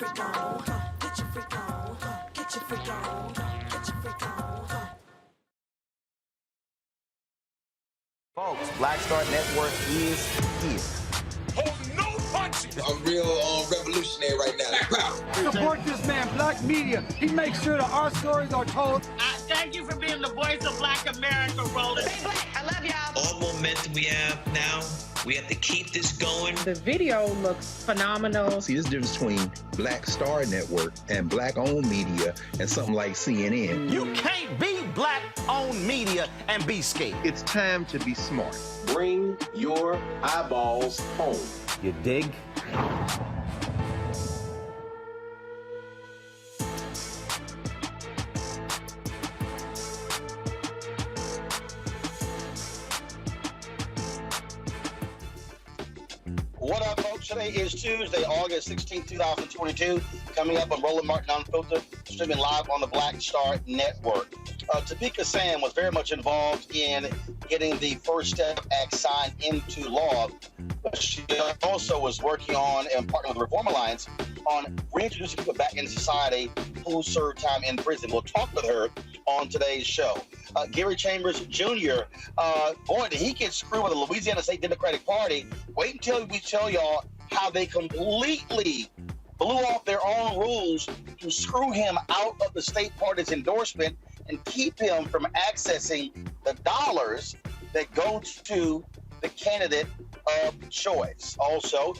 your freak on, get your freak on, get your freak on, get your freak on. Folks, Black Star Network is here. Oh, no punches! I'm real revolutionary right now. Support this man, Black Media. He makes sure that our stories are told. Thank you for being the voice of Black America, Roland. Stay black. I love y'all. All momentum we have now, we have to keep this going. The video looks phenomenal. See, this difference between Black Star Network and Black-owned media and something like CNN. You can't be Black-owned media and be scared. It's time to be smart. Bring your eyeballs home. You dig? What up, folks? Today is Tuesday, August 16, 2022. Coming up on Roland Martin Unfiltered, streaming live on the Black Star Network. Topeka Sam was very much involved in getting the First Step Act signed into law. But she also was working on and partnering with the Reform Alliance on reintroducing people back into society who served time in prison. We'll talk with her on today's show. Gary Chambers Jr., boy, did he get screwed with the Louisiana State Democratic Party. Wait until we tell y'all how they completely blew off their own rules to screw him out of the state party's endorsement and keep him from accessing the dollars that go to the candidate of choice. Also,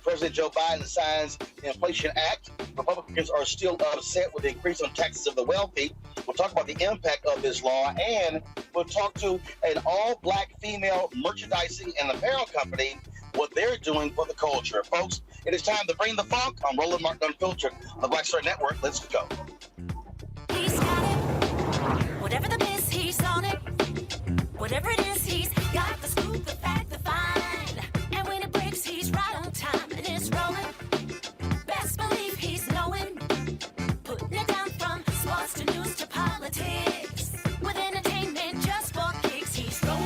President Joe Biden signs the Inflation Act. Republicans are still upset with the increase on taxes of the wealthy. We'll talk about the impact of this law, and we'll talk to an all-black female merchandising and apparel company, what they're doing for the culture. Folks, it is time to bring the funk on Roland Martin Unfiltered on the Black Star Network. Let's go. He's got it. Whatever the miss, he's on it. Whatever it is, he's got the scoop, the fact, the find. And when it breaks, he's right on time and it's rolling. Best believe he's knowing. Putting it down from sports to news to politics. With entertainment just for kicks, he's rolling.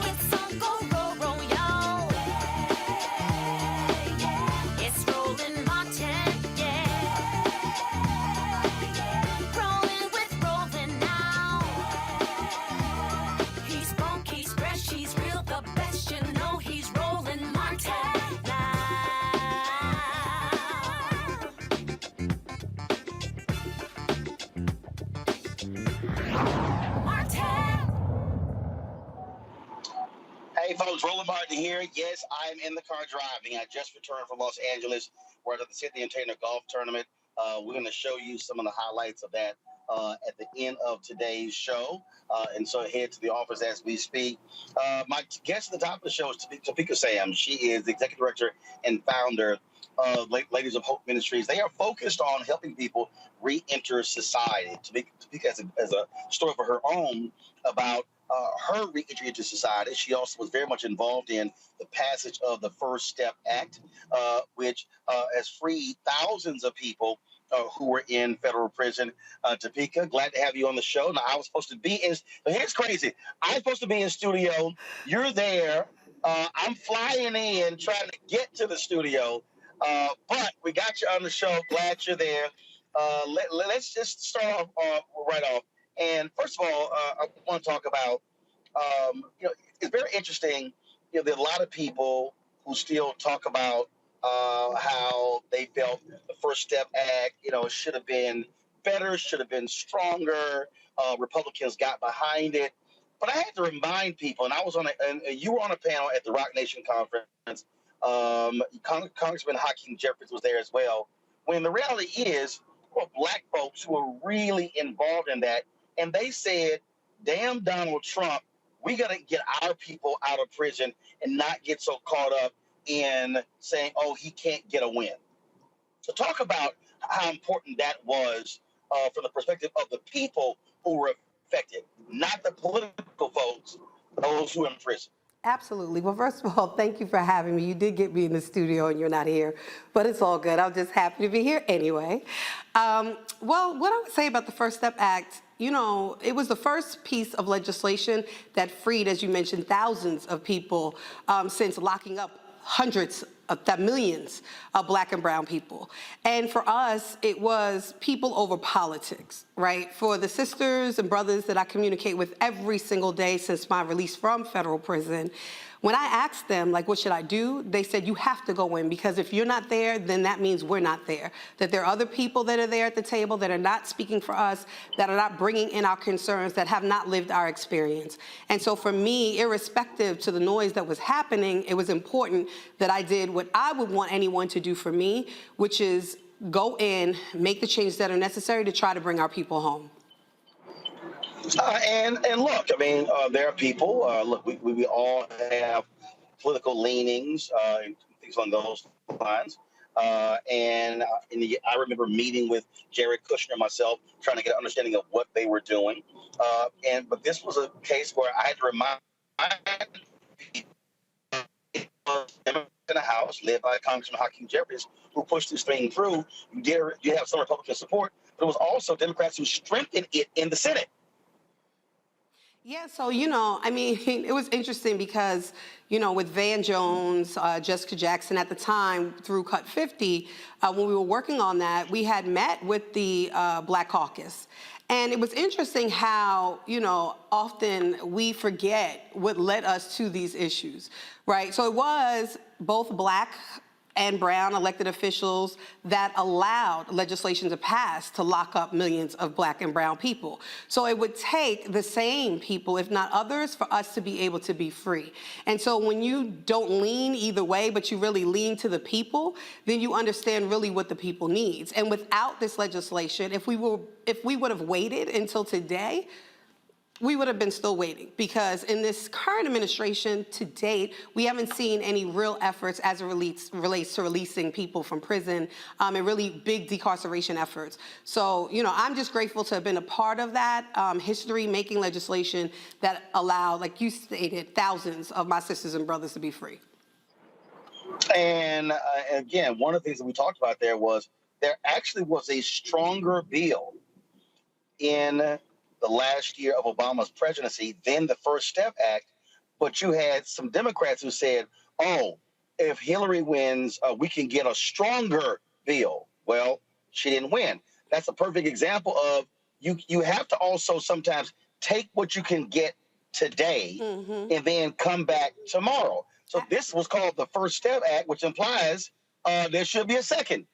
It's on go, roll, roll, y'all. It's Roland Martin, yeah. Rolling with Roland now. He's funk, he's fresh, he's real, the best, you know he's Roland Martin now. Martin. Hey, folks, Roland Martin here. Yes, I am in the car driving. I just returned from Los Angeles. We're at the Sydney Entertainer Golf Tournament. We're going to show you some of the highlights of that at the end of today's show. And so head to the office as we speak. My guest at the top of the show is Topeka Sam. She is the executive director and founder of Ladies of Hope Ministries. They are focused on helping people re-enter society. Topeka has a story for her own about her re-entry into society. She also was very much involved in the passage of the First Step Act, which has freed thousands of people who were in federal prison. Topeka, glad to have you on the show. Now, I was supposed to be in, but here's crazy. I'm supposed to be in studio. You're there. I'm flying in, trying to get to the studio. But we got you on the show. Glad you're there. Let's just start off right off. And first of all, I want to talk about, it's very interesting. There are a lot of people who still talk about how they felt the First Step Act, should have been better, should have been stronger. Republicans got behind it. But I had to remind people, and I was on you were on a panel at the Rock Nation conference. Congressman Hakeem Jeffries was there as well. When the reality is, well, black folks who were really involved in that, and they said, damn Donald Trump, we got to get our people out of prison and not get so caught up in saying, oh, he can't get a win. So talk about how important that was from the perspective of the people who were affected, not the political folks, those who are in prison. Absolutely. Well, first of all, thank you for having me. You did get me in the studio and you're not here, but it's all good. I'm just happy to be here anyway. Well, what I would say about the First Step Act, it was the first piece of legislation that freed, as you mentioned, thousands of people since locking up hundreds millions of Black and brown people. And for us, it was people over politics, right? For the sisters and brothers that I communicate with every single day since my release from federal prison, when I asked them, like, what should I do? They said, you have to go in, because if you're not there, then that means we're not there. That there are other people that are there at the table that are not speaking for us, that are not bringing in our concerns, that have not lived our experience. And so for me, irrespective to the noise that was happening, it was important that I did what I would want anyone to do for me, which is go in, make the changes that are necessary to try to bring our people home. And look, I mean, there are people. Look, we all have political leanings and things along those lines. And I remember meeting with Jared Kushner myself, trying to get an understanding of what they were doing. But this was a case where I had to remind people in the House, led by Congressman Hakeem Jeffries, who pushed this thing through. You have some Republican support, but it was also Democrats who strengthened it in the Senate. Yeah, so, I mean, it was interesting because, with Van Jones, Jessica Jackson at the time through Cut 50, when we were working on that, we had met with the Black Caucus. And it was interesting how, often we forget what led us to these issues, right? So it was both Black and brown elected officials that allowed legislation to pass to lock up millions of Black and brown people. So it would take the same people, if not others, for us to be able to be free. And so when you don't lean either way, but you really lean to the people, then you understand really what the people needs. And without this legislation, if we would have waited until today, we would have been still waiting, because in this current administration to date, we haven't seen any real efforts as it relates to releasing people from prison and really big decarceration efforts. So, I'm just grateful to have been a part of that history, making legislation that allowed, like you stated, thousands of my sisters and brothers to be free. And again, one of the things that we talked about there actually was a stronger bill in the last year of Obama's presidency than the First Step Act, but you had some Democrats who said, oh, if Hillary wins, we can get a stronger bill. Well, she didn't win. That's a perfect example of you have to also sometimes take what you can get today and then come back tomorrow. So this was called the First Step Act, which implies there should be a second.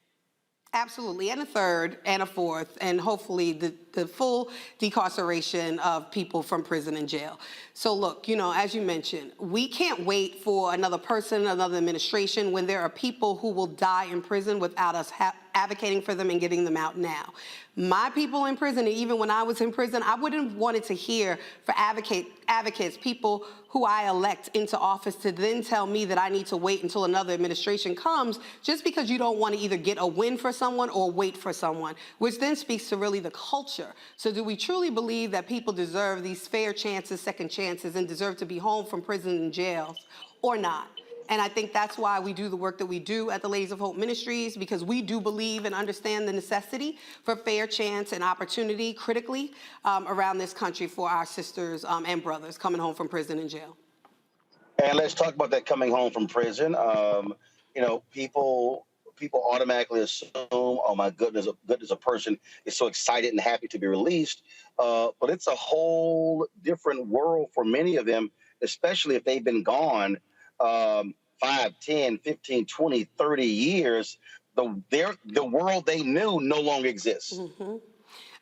Absolutely, and a third, and a fourth, and hopefully the full decarceration of people from prison and jail. So look, as you mentioned, we can't wait for another person, another administration, when there are people who will die in prison without us advocating for them and getting them out now. My people in prison, and even when I was in prison, I wouldn't have wanted to hear for advocates, people who I elect into office, to then tell me that I need to wait until another administration comes, just because you don't want to either get a win for someone or wait for someone, which then speaks to really the culture. So do we truly believe that people deserve these fair chances, second chances, and deserve to be home from prison and jails, or not? And I think that's why we do the work that we do at the Ladies of Hope Ministries, because we do believe and understand the necessity for fair chance and opportunity critically around this country for our sisters and brothers coming home from prison and jail. And let's talk about that coming home from prison. People automatically assume, oh my goodness, a person is so excited and happy to be released. But it's a whole different world for many of them, especially if they've been gone 5, 10, 15, 20, 30 years. The world they knew no longer exists.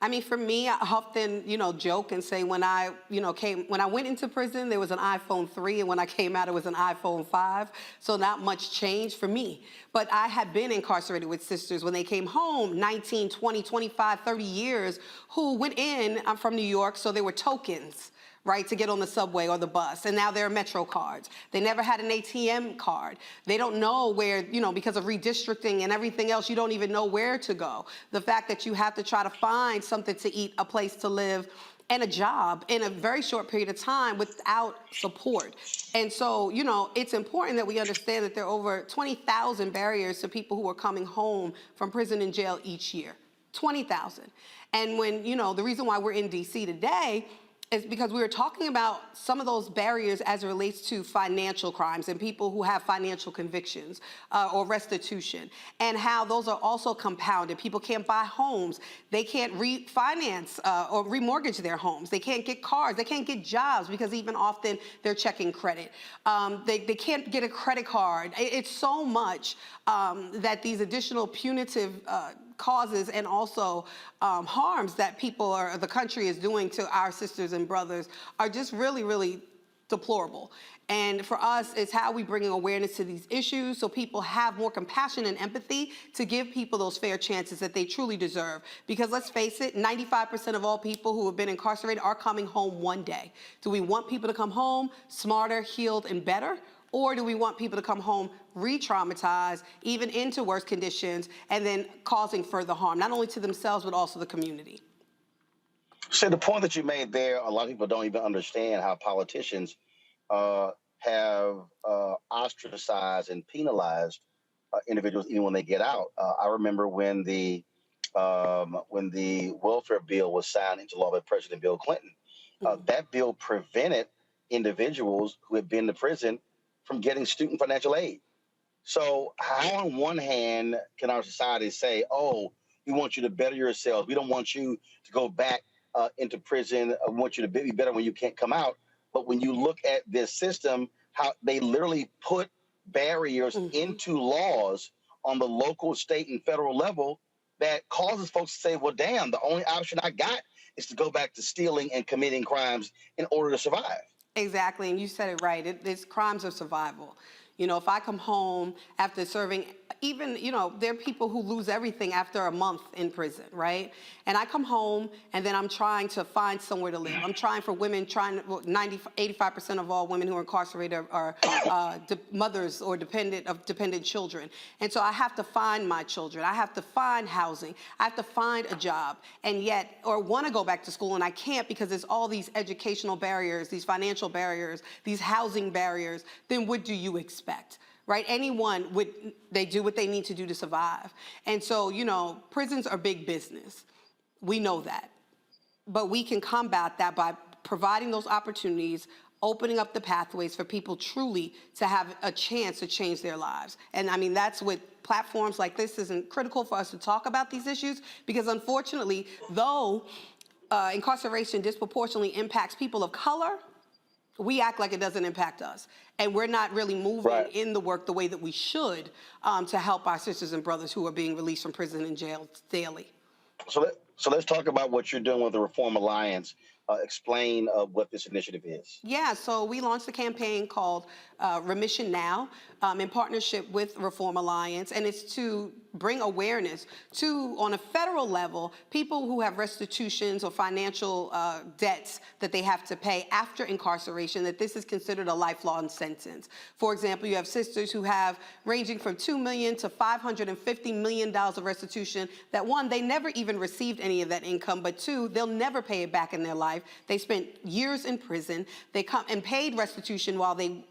I mean, for me, I often, joke and say when I went into prison, there was an iPhone 3, and when I came out, it was an iPhone 5. So not much changed for me. But I had been incarcerated with sisters when they came home 19, 20, 25, 30 years, who went in. I'm from New York, so there were tokens, right, to get on the subway or the bus. And now there are Metro cards. They never had an ATM card. They don't know where, because of redistricting and everything else, you don't even know where to go. The fact that you have to try to find something to eat, a place to live, and a job in a very short period of time without support. And so, it's important that we understand that there are over 20,000 barriers to people who are coming home from prison and jail each year. 20,000. And when, the reason why we're in D.C. today is because we were talking about some of those barriers as it relates to financial crimes and people who have financial convictions or restitution, and how those are also compounded. People can't buy homes. They can't refinance or remortgage their homes. They can't get cars. They can't get jobs because even often they're checking credit. They can't get a credit card. It's so much that these additional punitive causes and also harms that people or the country is doing to our sisters and brothers are just really, really deplorable. And for us, it's how we bring awareness to these issues so people have more compassion and empathy to give people those fair chances that they truly deserve. Because let's face it, 95% of all people who have been incarcerated are coming home one day. Do we want people to come home smarter, healed, and better? Or do we want people to come home re-traumatized, even into worse conditions, and then causing further harm, not only to themselves, but also the community? So the point that you made there, a lot of people don't even understand how politicians have ostracized and penalized individuals even when they get out. I remember when the welfare bill was signed into law by President Bill Clinton. That bill prevented individuals who had been to prison from getting student financial aid. So how on one hand can our society say, oh, we want you to better yourselves. We don't want you to go back into prison. We want you to be better when you can't come out. But when you look at this system, how they literally put barriers into laws on the local, state, and federal level that causes folks to say, well, damn, the only option I got is to go back to stealing and committing crimes in order to survive. Exactly, and you said it right. It's crimes of survival. You know, if I come home after serving, even, you know, there are people who lose everything after a month in prison, right? And I come home and then I'm trying to find somewhere to live. I'm trying for women, 85% of all women who are incarcerated are mothers or dependent children. And so I have to find my children. I have to find housing. I have to find a job. And yet, or want to go back to school and I can't because there's all these educational barriers, these financial barriers, these housing barriers. Then what do you expect? Right? Anyone they do what they need to do to survive. And so, you know, prisons are big business. We know that. But we can combat that by providing those opportunities, opening up the pathways for people truly to have a chance to change their lives. And I mean, that's what platforms like this isn't critical for us to talk about these issues, because unfortunately, though incarceration disproportionately impacts people of color, we act like it doesn't impact us. And we're not really moving in the work the way that we should to help our sisters and brothers who are being released from prison and jail daily. So let's talk about what you're doing with the Reform Alliance. Explain what this initiative is. Yeah, so we launched a campaign called Remission Now in partnership with Reform Alliance, and it's to bring awareness to, on a federal level, people who have restitutions or financial debts that they have to pay after incarceration, that this is considered a lifelong sentence. For example, you have sisters who have ranging from $2 million to $550 million of restitution that, one, they never even received any of that income, but two, they'll never pay it back in their life. They spent years in prison. They come and paid restitution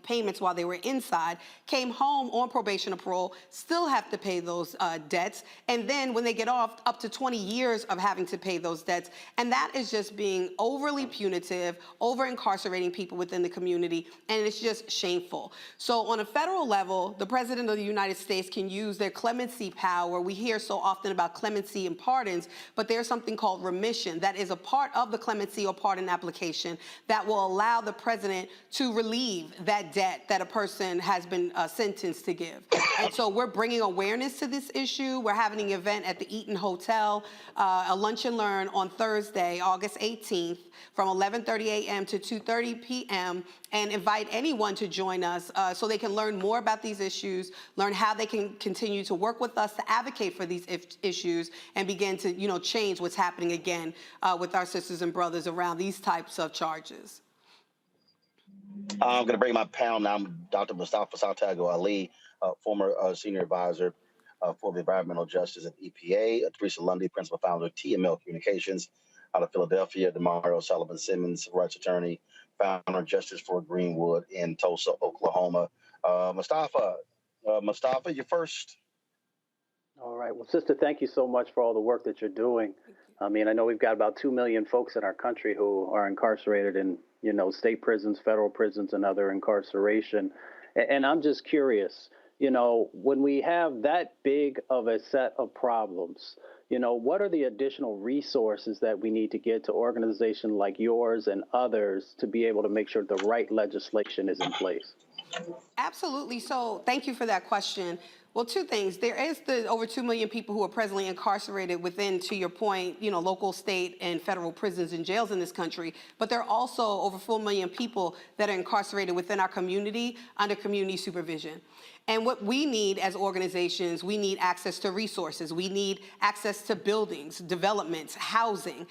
payments while they were inside, came home on probation or parole, still have to pay those debts. And then when they get off, up to 20 years of having to pay those debts. And that is just being overly punitive, over incarcerating people within the community. And it's just shameful. So on a federal level, the President of the United States can use their clemency power. We hear so often about clemency and pardons, but there's something called remission that is a part of the clemency or pardon application that will allow the president to relieve that debt that a person has been sentenced to give. And so we're bringing awareness to this issue. We're having an event at the Eaton Hotel, a lunch and learn on Thursday, August 18th, from 11:30 a.m. to 2:30 p.m. and invite anyone to join us so they can learn more about these issues, learn how they can continue to work with us to advocate for these issues and begin to, you know, change what's happening again with our sisters and brothers around these types of charges. I'm going to bring my panel now. I'm Dr. Mustafa Saltago Ali, former senior advisor for the environmental justice at EPA, Teresa Lundy, principal founder of TML Communications out of Philadelphia, Demario Sullivan Simmons, civil rights attorney, founder of Justice for Greenwood in Tulsa, Oklahoma. Mustafa, you're first. All right. Well, sister, thank you so much for all the work that you're doing. I mean, I know we've got about 2 million folks in our country who are incarcerated in, state prisons, federal prisons, and other incarceration. And I'm just curious, when we have that big of a set of problems, what are the additional resources that we need to get to organizations like yours and others to be able to make sure the right legislation is in place? Absolutely. So thank you for that question. Well, two things. There is the over 2 million people who are presently incarcerated within, to your point, local, state, and federal prisons and jails in this country. But there are also over 4 million people that are incarcerated within our community under community supervision. And what we need as organizations, we need access to resources. We need access to buildings, developments, housing.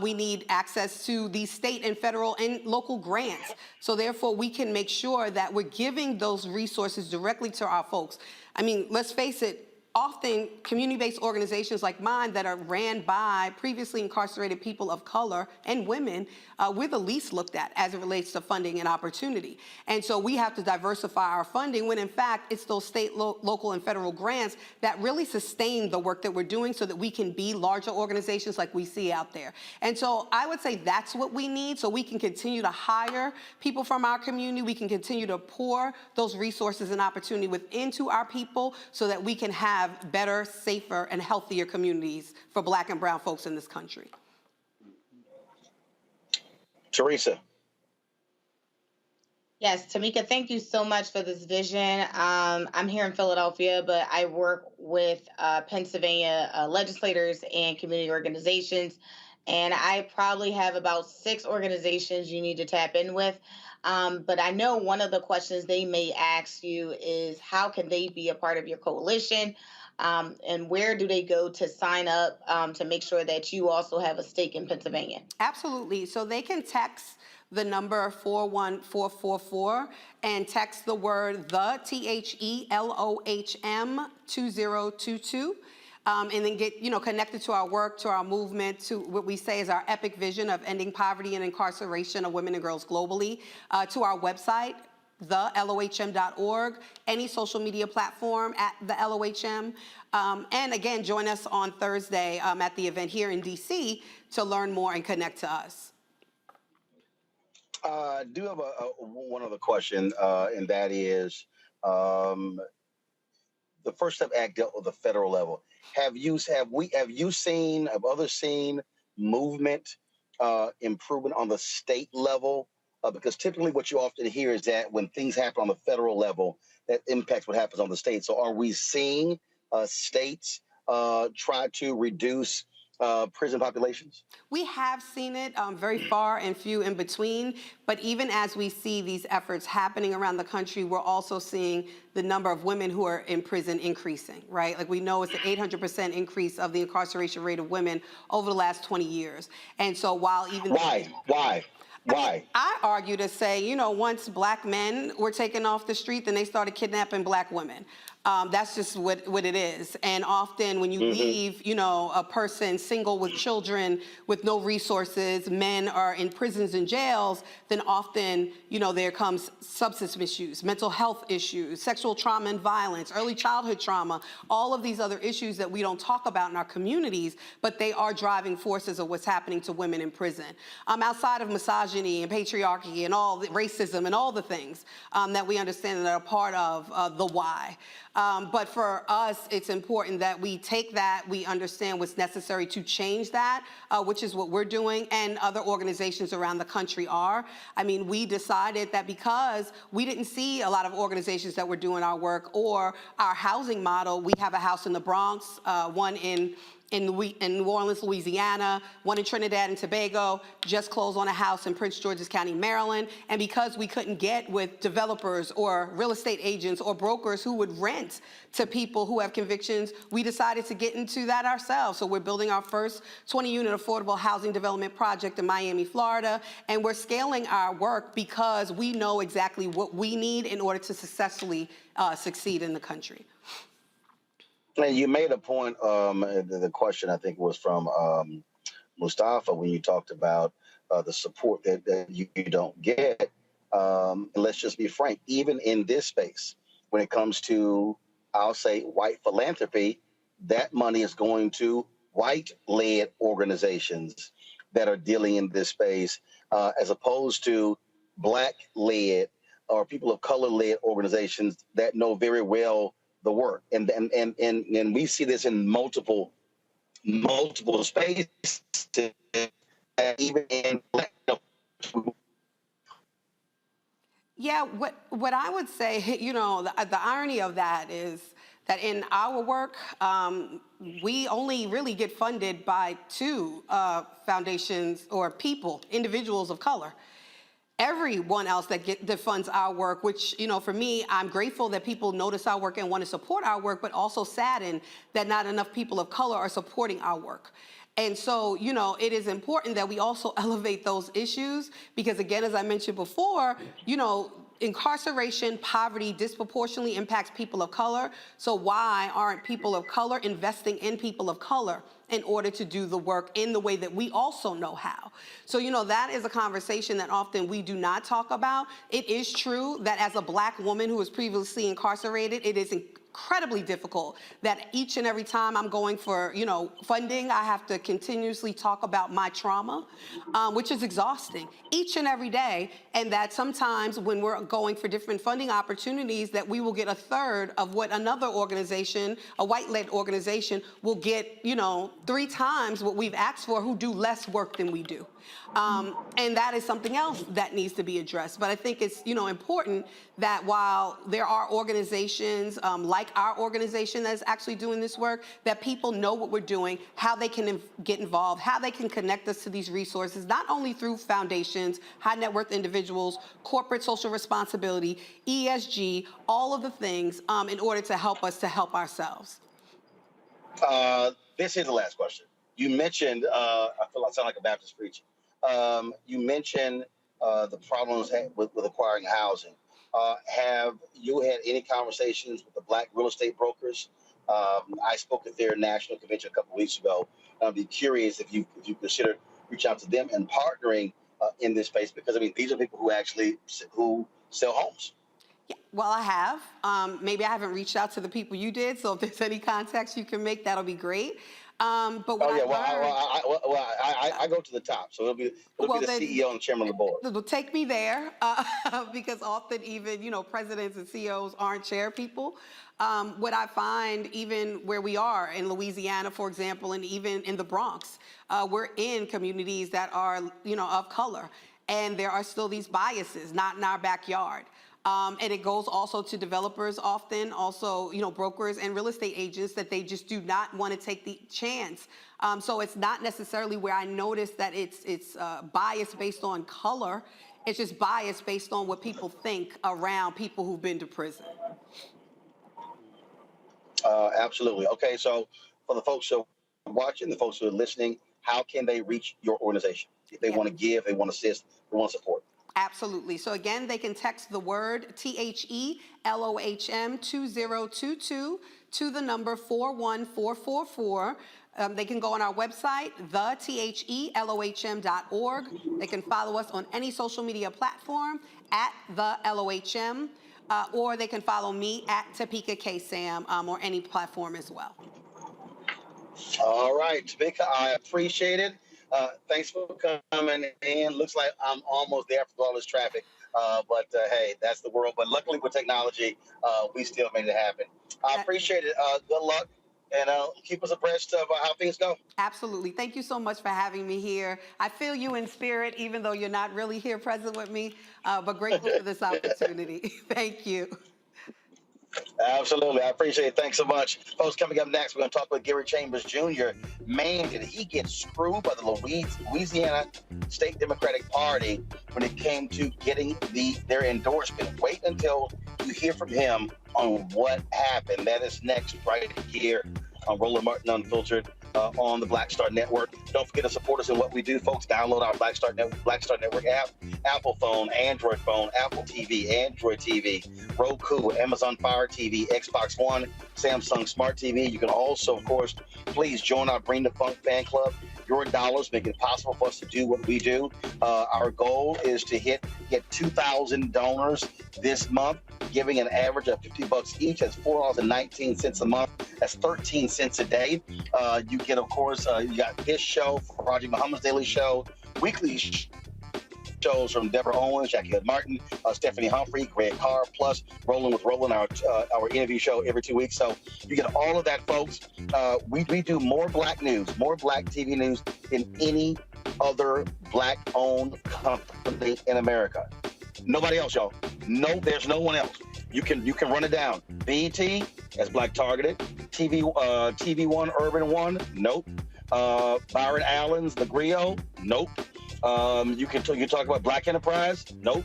We need access to these state and federal and local grants. So therefore, we can make sure that we're giving those resources directly to our folks. I mean, let's face it, often community-based organizations like mine that are ran by previously incarcerated people of color and women, we're the least looked at as it relates to funding and opportunity. And so we have to diversify our funding when in fact it's those state, local, and federal grants that really sustain the work that we're doing so that we can be larger organizations like we see out there. And so I would say that's what we need so we can continue to hire people from our community. We can continue to pour those resources and opportunity into our people so that we can have better, safer, and healthier communities for Black and brown folks in this country. Teresa. Yes, Tamika, thank you so much for this vision. I'm here in Philadelphia, but I work with Pennsylvania legislators and community organizations, and I probably have about 6 organizations you need to tap in with. But I know one of the questions they may ask you is how can they be a part of your coalition? And where do they go to sign up to make sure that you also have a stake in Pennsylvania? Absolutely. So they can text the number 41444 and text the word the, THELOHM 2022. And then get connected to our work, to our movement, to what we say is our epic vision of ending poverty and incarceration of women and girls globally, to our website, thelohm.org, any social media platform at the LOHM. And again, join us on Thursday at the event here in DC to learn more and connect to us. I do have one other question, and that is the First Step Act dealt with the federal level. Have others seen movement, improvement on the state level? Because typically what you often hear is that when things happen on the federal level, that impacts what happens on the state. So are we seeing states try to reduce prison populations? We have seen it very far and few in between, but even as we see these efforts happening around the country, we're also seeing the number of women who are in prison increasing, right? Like we know it's an 800% increase of the incarceration rate of women over the last 20 years. And so while even... Why? I argue to say, once Black men were taken off the street, then they started kidnapping Black women. That's just what it is. And often when you leave, a person single with children with no resources, men are in prisons and jails, then often, there comes substance misuse, mental health issues, sexual trauma and violence, early childhood trauma, all of these other issues that we don't talk about in our communities, but they are driving forces of what's happening to women in prison. Outside of misogyny and patriarchy and all the racism and all the things that we understand that are part of the why. But for us, it's important that we take that, we understand what's necessary to change that, which is what we're doing, and other organizations around the country are. I mean, we decided that because we didn't see a lot of organizations that were doing our work or our housing model. We have a house in the Bronx, one in New Orleans, Louisiana, one in Trinidad and Tobago, just closed on a house in Prince George's County, Maryland. And because we couldn't get with developers or real estate agents or brokers who would rent to people who have convictions, we decided to get into that ourselves. So we're building our first 20-unit affordable housing development project in Miami, Florida, and we're scaling our work because we know exactly what we need in order to successfully succeed in the country. And you made a point, the question I think was from Mustafa when you talked about the support that you don't get. Let's just be frank, even in this space, when it comes to, I'll say, white philanthropy, that money is going to white-led organizations that are dealing in this space, as opposed to black-led or people of color-led organizations that know very well the work. And we see this in multiple spaces, even in black. Yeah, what I would say, the irony of that is that in our work, we only really get funded by two foundations or people, individuals of color. Everyone else that funds our work, which, for me, I'm grateful that people notice our work and want to support our work, but also saddened that not enough people of color are supporting our work. And so, it is important that we also elevate those issues because, again, as I mentioned before, incarceration, poverty disproportionately impacts people of color. So why aren't people of color investing in people of color in order to do the work in the way that we also know how? So, that is a conversation that often we do not talk about. It is true that as a Black woman who was previously incarcerated, it is incredibly difficult that each and every time I'm going for, funding, I have to continuously talk about my trauma, which is exhausting each and every day. And that sometimes when we're going for different funding opportunities, that we will get a third of what another organization, a white-led organization, will get, 3 times what we've asked for, who do less work than we do. And that is something else that needs to be addressed. But I think it's, important that while there are organizations like our organization that is actually doing this work, that people know what we're doing, how they can get involved, how they can connect us to these resources, not only through foundations, high net worth individuals, corporate social responsibility, ESG, all of the things in order to help us to help ourselves. This is the last question. You mentioned, I feel I sound like a Baptist preacher. You mentioned the problems with acquiring housing. Have you had any conversations with the Black real estate brokers? I spoke at their national convention a couple of weeks ago. I'd be curious if you consider reaching out to them and partnering in this space, because these are people who sell homes. Yeah, well, I have. Maybe I haven't reached out to the people you did, so if there's any contacts you can make, that'll be great. But what I go to the top, so it'll be the CEO and chairman of the board. It'll take me there because often even presidents and CEOs aren't chair people. What I find, even where we are in Louisiana, for example, and even in the Bronx, we're in communities that are of color, and there are still these biases, not in our backyard. And it goes also to developers often, also, brokers and real estate agents, that they just do not want to take the chance. So it's not necessarily where I notice that it's bias based on color. It's just bias based on what people think around people who've been to prison. Absolutely. Okay, so for the folks who are watching, the folks who are listening, how can they reach your organization? If they want to give, they want to assist, they want to support. Absolutely. So again, they can text the word THELOHM 2022 to the number 41444. They can go on our website, thethelohm.org. They can follow us on any social media platform at the LOHM, or they can follow me at Topeka K. Sam or any platform as well. All right, Topeka, I appreciate it. Thanks for coming in. Looks like I'm almost there after all this traffic, but hey, that's the world. But luckily with technology, we still made it happen. I appreciate it. Good luck, and keep us abreast of how things go. Absolutely. Thank you so much for having me here. I feel you in spirit, even though you're not really here present with me, but grateful for this opportunity. Thank you. Absolutely. I appreciate it. Thanks so much. Folks, coming up next, we're going to talk with Gary Chambers Jr. Man, did he get screwed by the Louisiana State Democratic Party when it came to getting their endorsement. Wait until you hear from him on what happened. That is next right here on Roland Martin Unfiltered on the Black Star Network. Don't forget to support us in what we do, folks. Download our Black Star Network app, Apple phone, Android phone, Apple TV, Android TV, Roku, Amazon Fire TV, Xbox One, Samsung Smart TV. You can also, of course, please join our Bring the Funk fan club. Your dollars make it possible for us to do what we do. Our goal is to get 2,000 donors this month. giving an average of $50 each. That's $4.19 a month. That's 13 cents a day. You get, of course, you got this show, Raji Muhammad's Daily Show, weekly shows from Deborah Owens, Jackie Hood Martin, Stephanie Humphrey, Greg Carr, plus Rolling with Roland, our interview show every 2 weeks. So you get all of that, folks. We do more Black news, more Black TV news than any other Black-owned company in America. Nobody else, y'all. No, there's no one else. You can run it down. BET, that's Black targeted. TV One, Urban One, nope. Byron Allen's The Griot, nope. You can talk about Black Enterprise, nope.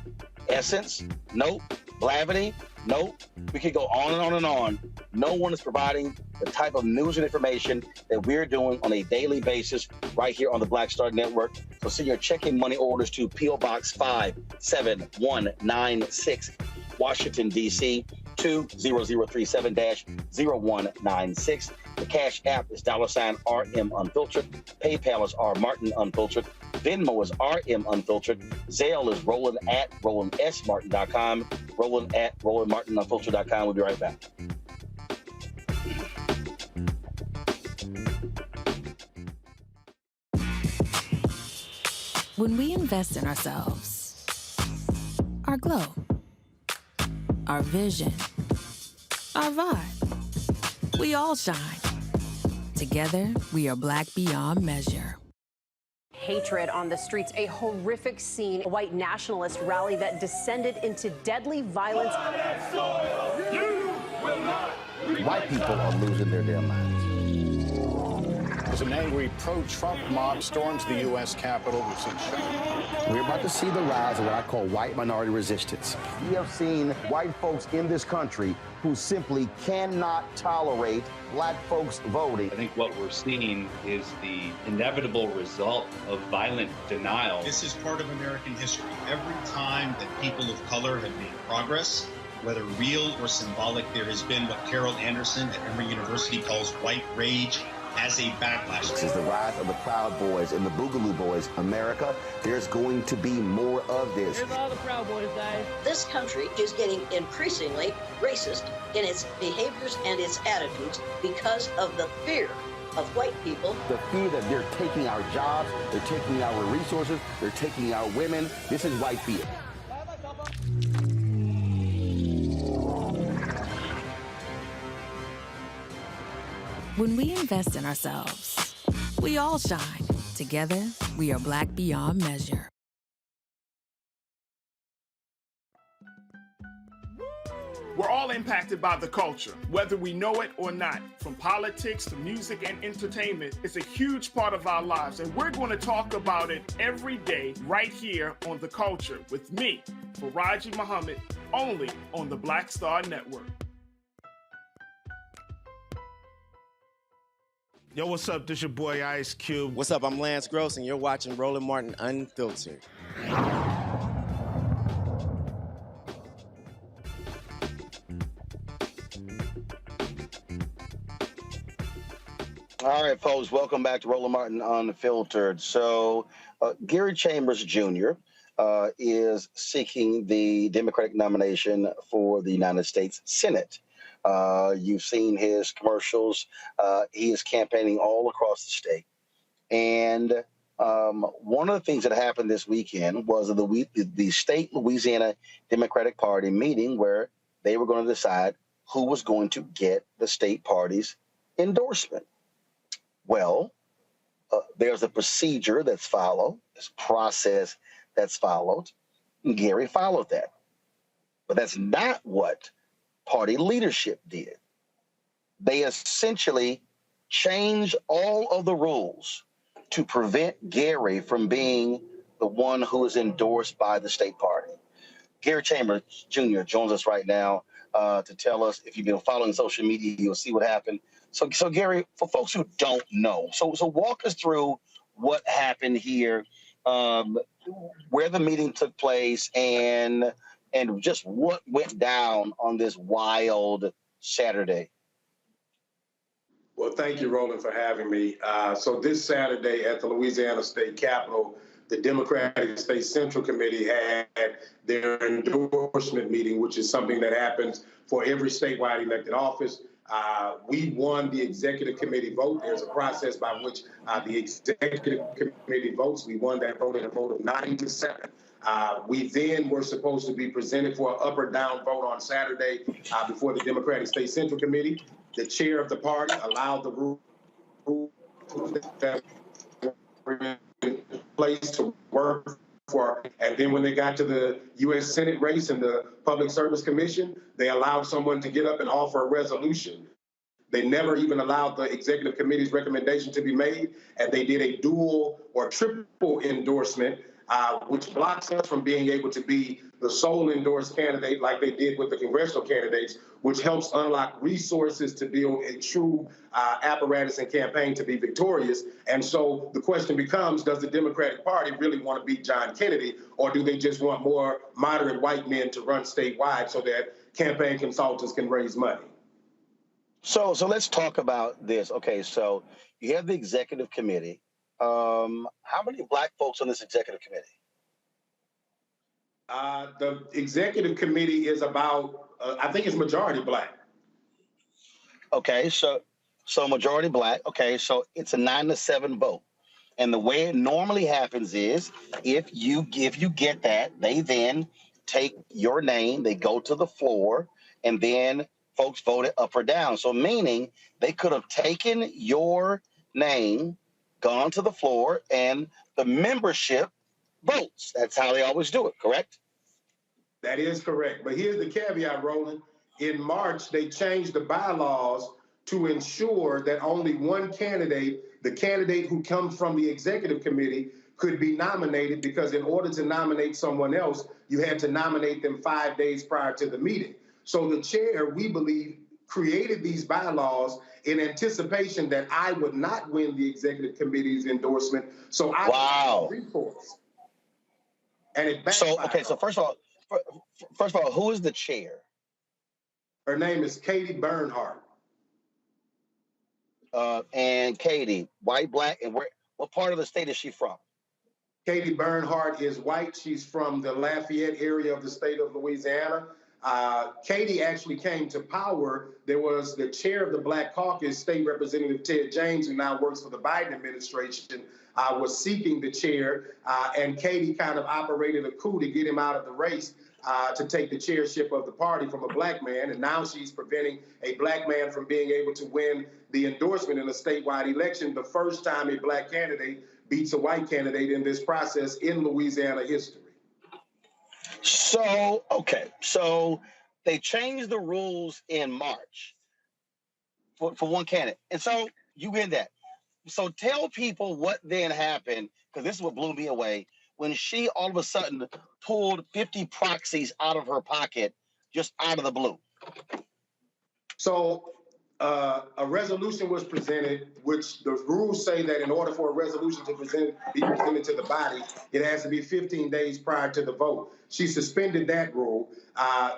Essence, nope. Blavity, nope. We could go on and on and on. No one is providing the type of news and information that we're doing on a daily basis right here on the Black Star Network. So send your checking money orders to P.O. Box 57196, Washington, D.C. 20037-0196. The Cash App is $RM Unfiltered. PayPal is R Martin Unfiltered. Venmo is RM Unfiltered. Zelle is Roland at RolandSMartin.com. Roland at RolandMartinUnfiltered.com. We'll be right back. When we invest in ourselves, our glow, our vision, our vibe, we all shine. Together, we are Black beyond measure. Hatred on the streets, a horrific scene, a white nationalist rally that descended into deadly violence. White people are losing their damn minds. As an angry pro-Trump mob storms the U.S. Capitol, we've seen We're about to see the rise of what I call white minority resistance. We have seen white folks in this country who simply cannot tolerate Black folks voting. I think what we're seeing is the inevitable result of violent denial. This is part of American history. Every time that people of color have made progress, whether real or symbolic, there has been what Carol Anderson at Emory University calls white rage as a backlash. This is the rise of the Proud Boys and the Boogaloo Boys. America, there's going to be more of this. Here's all the Proud Boys, guys. This country is getting increasingly racist in its behaviors and its attitudes because of the fear of white people. The fear that they're taking our jobs, they're taking our resources, they're taking our women. This is white fear. When we invest in ourselves, we all shine. Together, we are Black beyond measure. We're all impacted by the culture, whether we know it or not. From politics to music and entertainment, it's a huge part of our lives, and we're going to talk about it every day right here on The Culture with me, Faraji Muhammad, only on the Black Star Network. Yo, what's up? This your boy Ice Cube. What's up? I'm Lance Gross, and you're watching Roland Martin Unfiltered. All right, folks, welcome back to Roland Martin Unfiltered. So, Gary Chambers Jr. Is seeking the Democratic nomination for the United States Senate. You've seen his commercials. He is campaigning all across the state. And one of the things that happened this weekend was the state Louisiana Democratic Party meeting where they were going to decide who was going to get the state party's endorsement. Well, there's a procedure that's followed, this process that's followed. And Gary followed that. But that's not what party leadership did. They essentially changed all of the rules to prevent Gary from being the one who is endorsed by the state party. Gary Chambers Jr. joins us right now to tell us, if you've been following social media, you'll see what happened. So Gary, for folks who don't know, so walk us through what happened here, where the meeting took place, and just what went down on this wild Saturday. Well, thank you, Roland, for having me. So this Saturday at the Louisiana State Capitol, the Democratic State Central Committee had their endorsement meeting, which is something that happens for every statewide elected office. We won the executive committee vote. There's a process by which the executive committee votes. We won that vote in a vote of 9-7. We then were supposed to be presented for an up or down vote on Saturday before the Democratic State Central Committee. The chair of the party allowed the rules that were in place to work for, and then when they got to the U.S. Senate race and the Public Service Commission, they allowed someone to get up and offer a resolution. They never even allowed the executive committee's recommendation to be made, and they did a dual or triple endorsement, which blocks us from being able to be the sole endorsed candidate like they did with the congressional candidates, which helps unlock resources to build a true apparatus and campaign to be victorious. And so the question becomes, does the Democratic Party really want to beat John Kennedy, or do they just want more moderate white men to run statewide so that campaign consultants can raise money? So let's talk about this. Okay, so you have the executive committee. How many black folks on this executive committee? The executive committee is about, I think it's majority black. Okay, so majority black. Okay, so it's a 9-7 vote. And the way it normally happens is if you get that, they then take your name, they go to the floor, and then folks vote it up or down. So meaning they could have taken your name, gone to the floor, and the membership votes. That's how they always do it, correct? That is correct. But here's the caveat, Roland. In March, they changed the bylaws to ensure that only one candidate, the candidate who comes from the executive committee, could be nominated, because in order to nominate someone else, you had to nominate them 5 days prior to the meeting. So the chair, we believe, created these bylaws in anticipation that I would not win the executive committee's endorsement. So I wow. recourse. And it backfired. So okay, so first of all, who is the chair? Her name is Katie Bernhardt. And Katie, white, black, and what part of the state is she from? Katie Bernhardt is white. She's from the Lafayette area of the state of Louisiana. Katie actually came to power. There was the chair of the Black Caucus, State Representative Ted James, who now works for the Biden administration, was seeking the chair, and Katie kind of operated a coup to get him out of the race to take the chairship of the party from a black man, and now she's preventing a black man from being able to win the endorsement in a statewide election, the first time a black candidate beats a white candidate in this process in Louisiana history. So, okay, so they changed the rules in March for one candidate. And so you get that. So tell people what then happened, because this is what blew me away, when she all of a sudden pulled 50 proxies out of her pocket, just out of the blue. So a resolution was presented, which the rules say that in order for a resolution to be presented to the body, it has to be 15 days prior to the vote. She suspended that rule.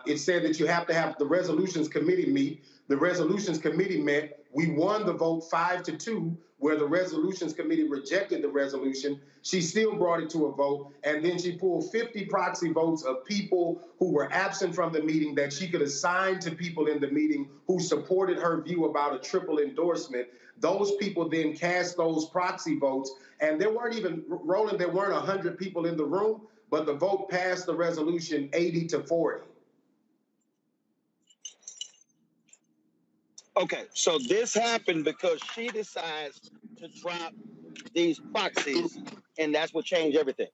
It said that you have to have the resolutions committee meet. The resolutions committee met. We won the vote 5-2, where the resolutions committee rejected the resolution. She still brought it to a vote, and then she pulled 50 proxy votes of people who were absent from the meeting that she could assign to people in the meeting who supported her view about a triple endorsement. Those people then cast those proxy votes, and there weren't even, Roland, there weren't 100 people in the room, but the vote passed the resolution 80-40. Okay, so this happened because she decides to drop these proxies, and that's what changed everything.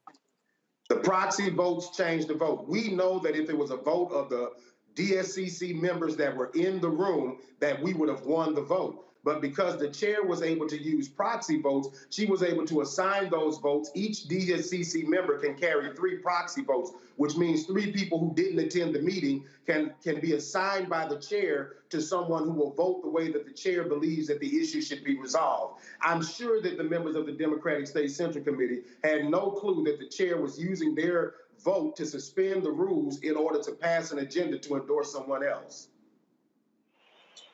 The proxy votes changed the vote. We know that if it was a vote of the DSCC members that were in the room, that we would have won the vote. But because the chair was able to use proxy votes, she was able to assign those votes. Each DSCC member can carry 3 proxy votes, which means 3 people who didn't attend the meeting can be assigned by the chair to someone who will vote the way that the chair believes that the issue should be resolved. I'm sure that the members of the Democratic State Central Committee had no clue that the chair was using their vote to suspend the rules in order to pass an agenda to endorse someone else.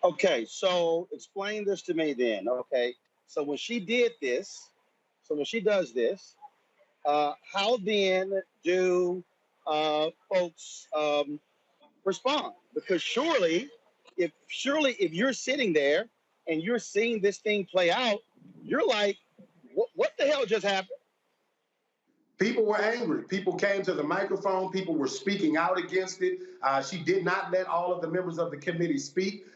Okay, so explain this to me then, okay? So when she did this, when she does this, how then do folks respond? Because surely if you're sitting there and you're seeing this thing play out, you're like, what the hell just happened? People were angry. People came to the microphone. People were speaking out against it. She did not let all of the members of the committee speak,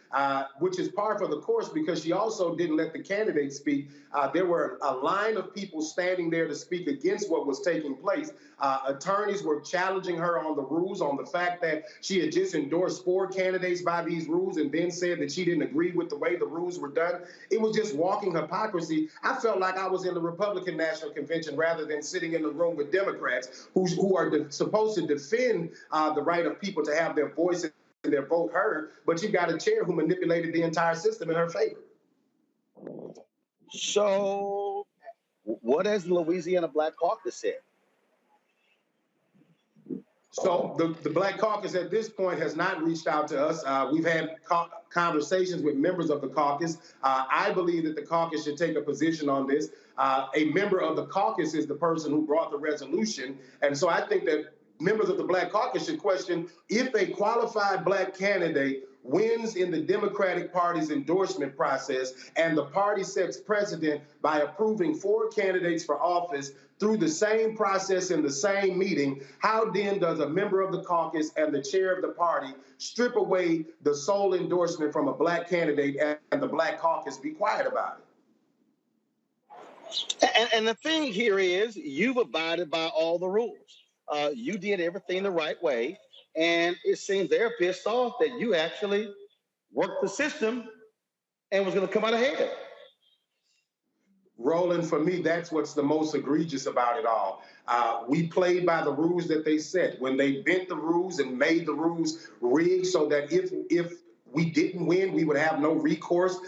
which is par for the course because she also didn't let the candidates speak. There were a line of people standing there to speak against what was taking place. Attorneys were challenging her on the rules, on the fact that she had just endorsed 4 candidates by these rules and then said that she didn't agree with the way the rules were done. It was just walking hypocrisy. I felt like I was in the Republican National Convention rather than sitting in the room with Democrats who are supposed to defend the right of people to have their voice and their vote heard, but you've got a chair who manipulated the entire system in her favor. So what has the Louisiana Black Caucus said? So the Black Caucus at this point has not reached out to us. We've had conversations with members of the caucus. I believe that the caucus should take a position on this. A member of the caucus is the person who brought the resolution. And so I think that members of the Black Caucus should question if a qualified Black candidate wins in the Democratic Party's endorsement process and the party sets precedent by approving 4 candidates for office through the same process in the same meeting, how then does a member of the caucus and the chair of the party strip away the sole endorsement from a Black candidate and the Black Caucus be quiet about it? And the thing here is you've abided by all the rules. You did everything the right way. And it seems they're pissed off that you actually worked the system and was going to come out ahead. Roland, for me, that's what's the most egregious about it all. We played by the rules that they set. When they bent the rules and made the rules rigged so that if we didn't win, we would have no recourse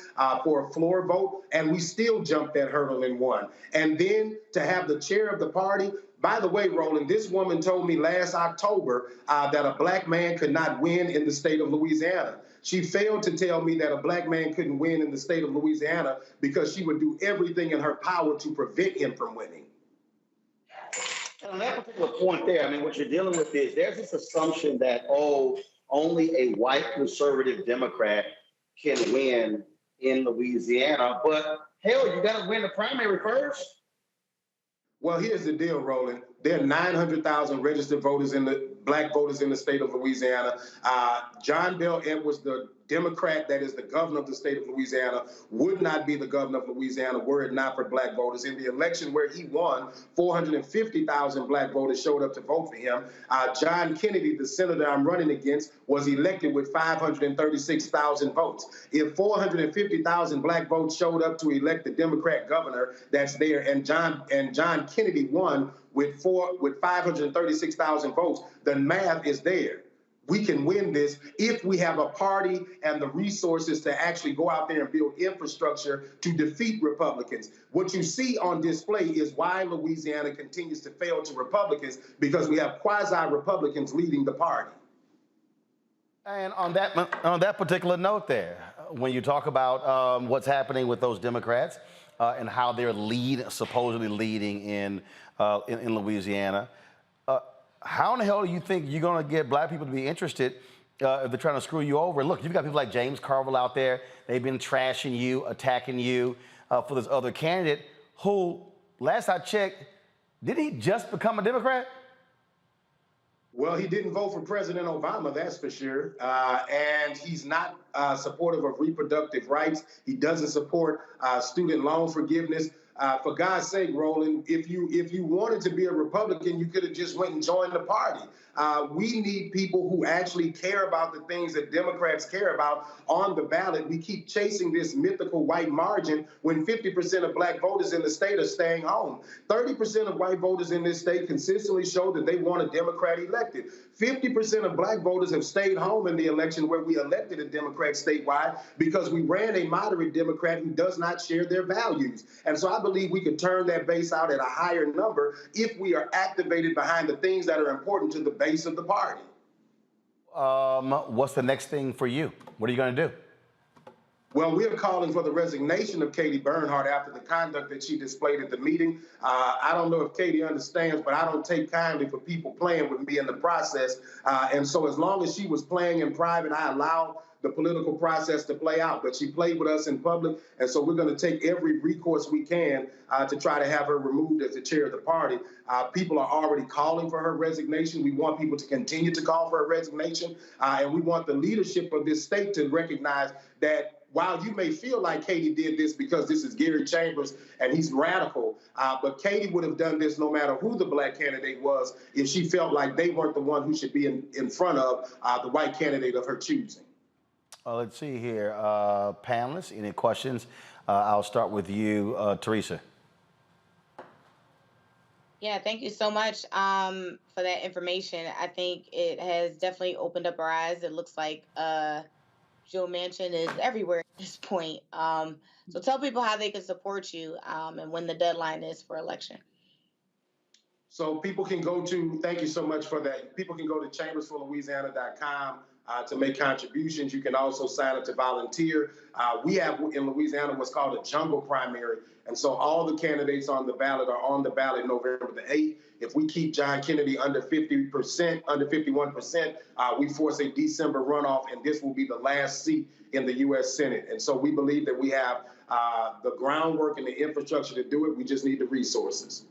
for a floor vote, and we still jumped that hurdle and won. And then to have the chair of the party. By the way, Roland, this woman told me last October that a Black man could not win in the state of Louisiana. She failed to tell me that a Black man couldn't win in the state of Louisiana because she would do everything in her power to prevent him from winning. And on that particular point there, I mean, what you're dealing with is there's this assumption that, only a white conservative Democrat can win in Louisiana, but hell, you got to win the primary first. Well, here's the deal, Roland. There are 900,000 registered voters Black voters in the state of Louisiana. John Bel Edwards, the Democrat that is the governor of the state of Louisiana, would not be the governor of Louisiana were it not for Black voters. In the election where he won, 450,000 Black voters showed up to vote for him. John Kennedy, the senator I'm running against, was elected with 536,000 votes. If 450,000 Black votes showed up to elect the Democrat governor that's there, and John Kennedy won with 536,000 votes, the math is there. We can win this if we have a party and the resources to actually go out there and build infrastructure to defeat Republicans. What you see on display is why Louisiana continues to fail to Republicans, because we have quasi-Republicans leading the party. And on that particular note there, when you talk about what's happening with those Democrats and how they're supposedly leading in Louisiana, how in the hell do you think you're going to get Black people to be interested if they're trying to screw you over? Look, you've got people like James Carville out there. They've been trashing you, attacking you for this other candidate who, last I checked, didn't he just become a Democrat? Well, he didn't vote for President Obama, that's for sure. And he's not supportive of reproductive rights. He doesn't support student loan forgiveness. For God's sake, Roland, if you wanted to be a Republican, you could have just went and joined the party. We need people who actually care about the things that Democrats care about on the ballot. We keep chasing this mythical white margin when 50% of Black voters in the state are staying home. 30% of white voters in this state consistently show that they want a Democrat elected. 50% of Black voters have stayed home in the election where we elected a Democrat statewide because we ran a moderate Democrat who does not share their values. And so I believe we could turn that base out at a higher number if we are activated behind the things that are important to the base of the party. What's the next thing for you? What are you going to do? Well, we are calling for the resignation of Katie Bernhardt after the conduct that she displayed at the meeting. I don't know if Katie understands, but I don't take kindly for people playing with me in the process. And so as long as she was playing in private, I allow the political process to play out. But she played with us in public, and so we're going to take every recourse we can to try to have her removed as the chair of the party. People are already calling for her resignation. We want people to continue to call for her resignation, and we want the leadership of this state to recognize that while you may feel like Katie did this because this is Gary Chambers and he's radical, but Katie would have done this no matter who the black candidate was if she felt like they weren't the one who should be in front of the white candidate of her choosing. Let's see here. Panelists, any questions? I'll start with you, Teresa. Yeah, thank you so much for that information. I think it has definitely opened up our eyes. It looks like Joe Manchin is everywhere at this point. So tell people how they can support you and when the deadline is for election. So people can go to, thank you so much for that. People can go to chambersforlouisiana.com to make contributions. You can also sign up to volunteer. We have in Louisiana what's called a jungle primary. And so all the candidates on the ballot are on the ballot November the 8th. If we keep John Kennedy under 50%, under 51%, we force a December runoff, and this will be the last seat in the U.S. Senate. And so we believe that we have the groundwork and the infrastructure to do it. We just need the resources.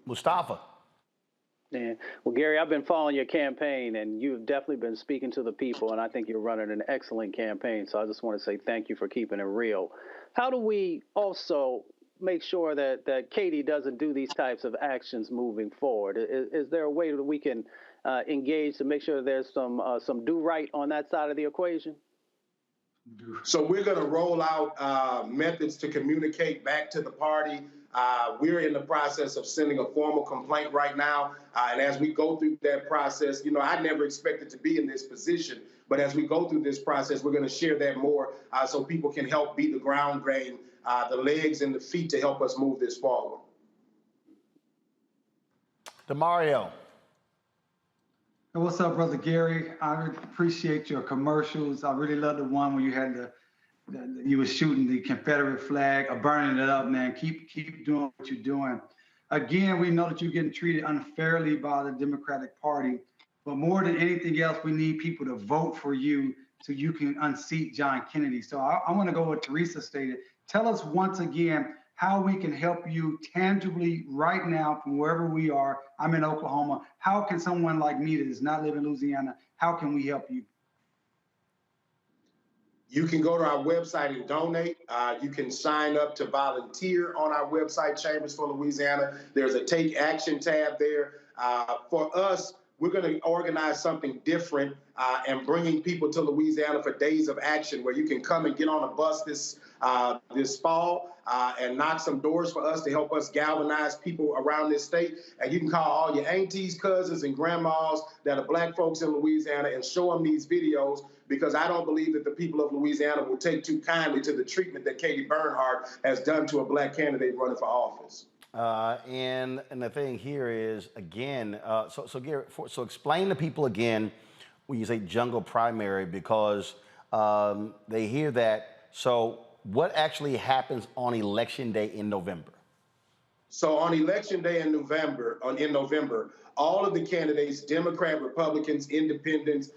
Mustafa. Yeah. Well, Gary, I've been following your campaign, and you've definitely been speaking to the people, and I think you're running an excellent campaign. So I just want to say thank you for keeping it real. How do we also make sure that Katie doesn't do these types of actions moving forward? Is there a way that we can engage to make sure there's some do right on that side of the equation? So we're going to roll out methods to communicate back to the party. We're in the process of sending a formal complaint right now. And as we go through that process, you know, I never expected to be in this position. But as we go through this process, we're going to share that more so people can help be the ground game, the legs and the feet to help us move this forward. DeMario. Hey, what's up, Brother Gary? I appreciate your commercials. I really love the one where you had you were shooting the Confederate flag or burning it up, man. Keep doing what you're doing. Again, we know that you're getting treated unfairly by the Democratic Party, but more than anything else, we need people to vote for you so you can unseat John Kennedy. So I want to go with Teresa stated. Tell us once again how we can help you tangibly right now from wherever we are. I'm in Oklahoma. How can someone like me that does not live in Louisiana, how can we help you? You can go to our website and donate. You can sign up to volunteer on our website, Chambers for Louisiana. There's a Take Action tab there. For us, we're going to organize something different and bringing people to Louisiana for days of action where you can come and get on a bus this fall and knock some doors for us to help us galvanize people around this state. And you can call all your aunties, cousins, and grandmas that are black folks in Louisiana and show them these videos, because I don't believe that the people of Louisiana will take too kindly to the treatment that Katie Bernhardt has done to a black candidate running for office. And the thing here is, again, so Gary, so explain to people again when you say jungle primary, because they hear that. So what actually happens on Election Day in November? So on Election Day in November, all of the candidates, Democrat, Republicans, Independents,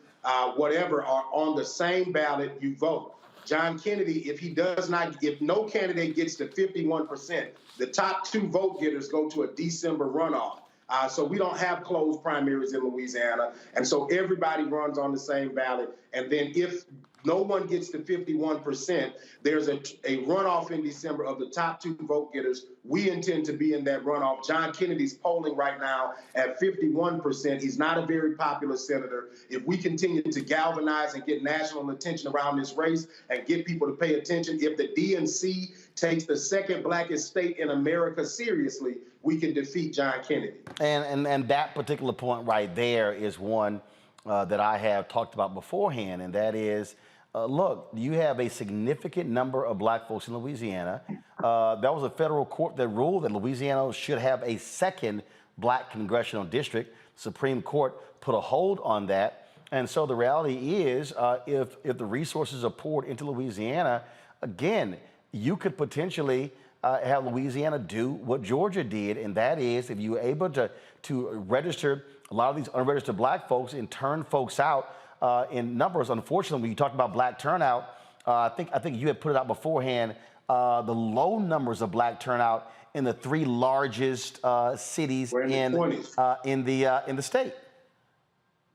whatever, are on the same ballot. You vote. John Kennedy, if no candidate gets to 51%, the top two vote getters go to a December runoff. So we don't have closed primaries in Louisiana. And so everybody runs on the same ballot. And then if no one gets to 51%, there's a runoff in December of the top two vote getters. We intend to be in that runoff. John Kennedy's polling right now at 51%. He's not a very popular senator. If we continue to galvanize and get national attention around this race and get people to pay attention, if the DNC takes the second blackest state in America seriously, we can defeat John Kennedy. And that particular point right there is one that I have talked about beforehand, and that is, look, you have a significant number of black folks in Louisiana. That was a federal court that ruled that Louisiana should have a second black congressional district. Supreme Court put a hold on that. And so the reality is, if the resources are poured into Louisiana, again, you could potentially have Louisiana do what Georgia did, and that is if you were able to register a lot of these unregistered black folks and turn folks out in numbers. Unfortunately, when you talk about black turnout, I think you had put it out beforehand, the low numbers of black turnout in the 3 largest cities in the state.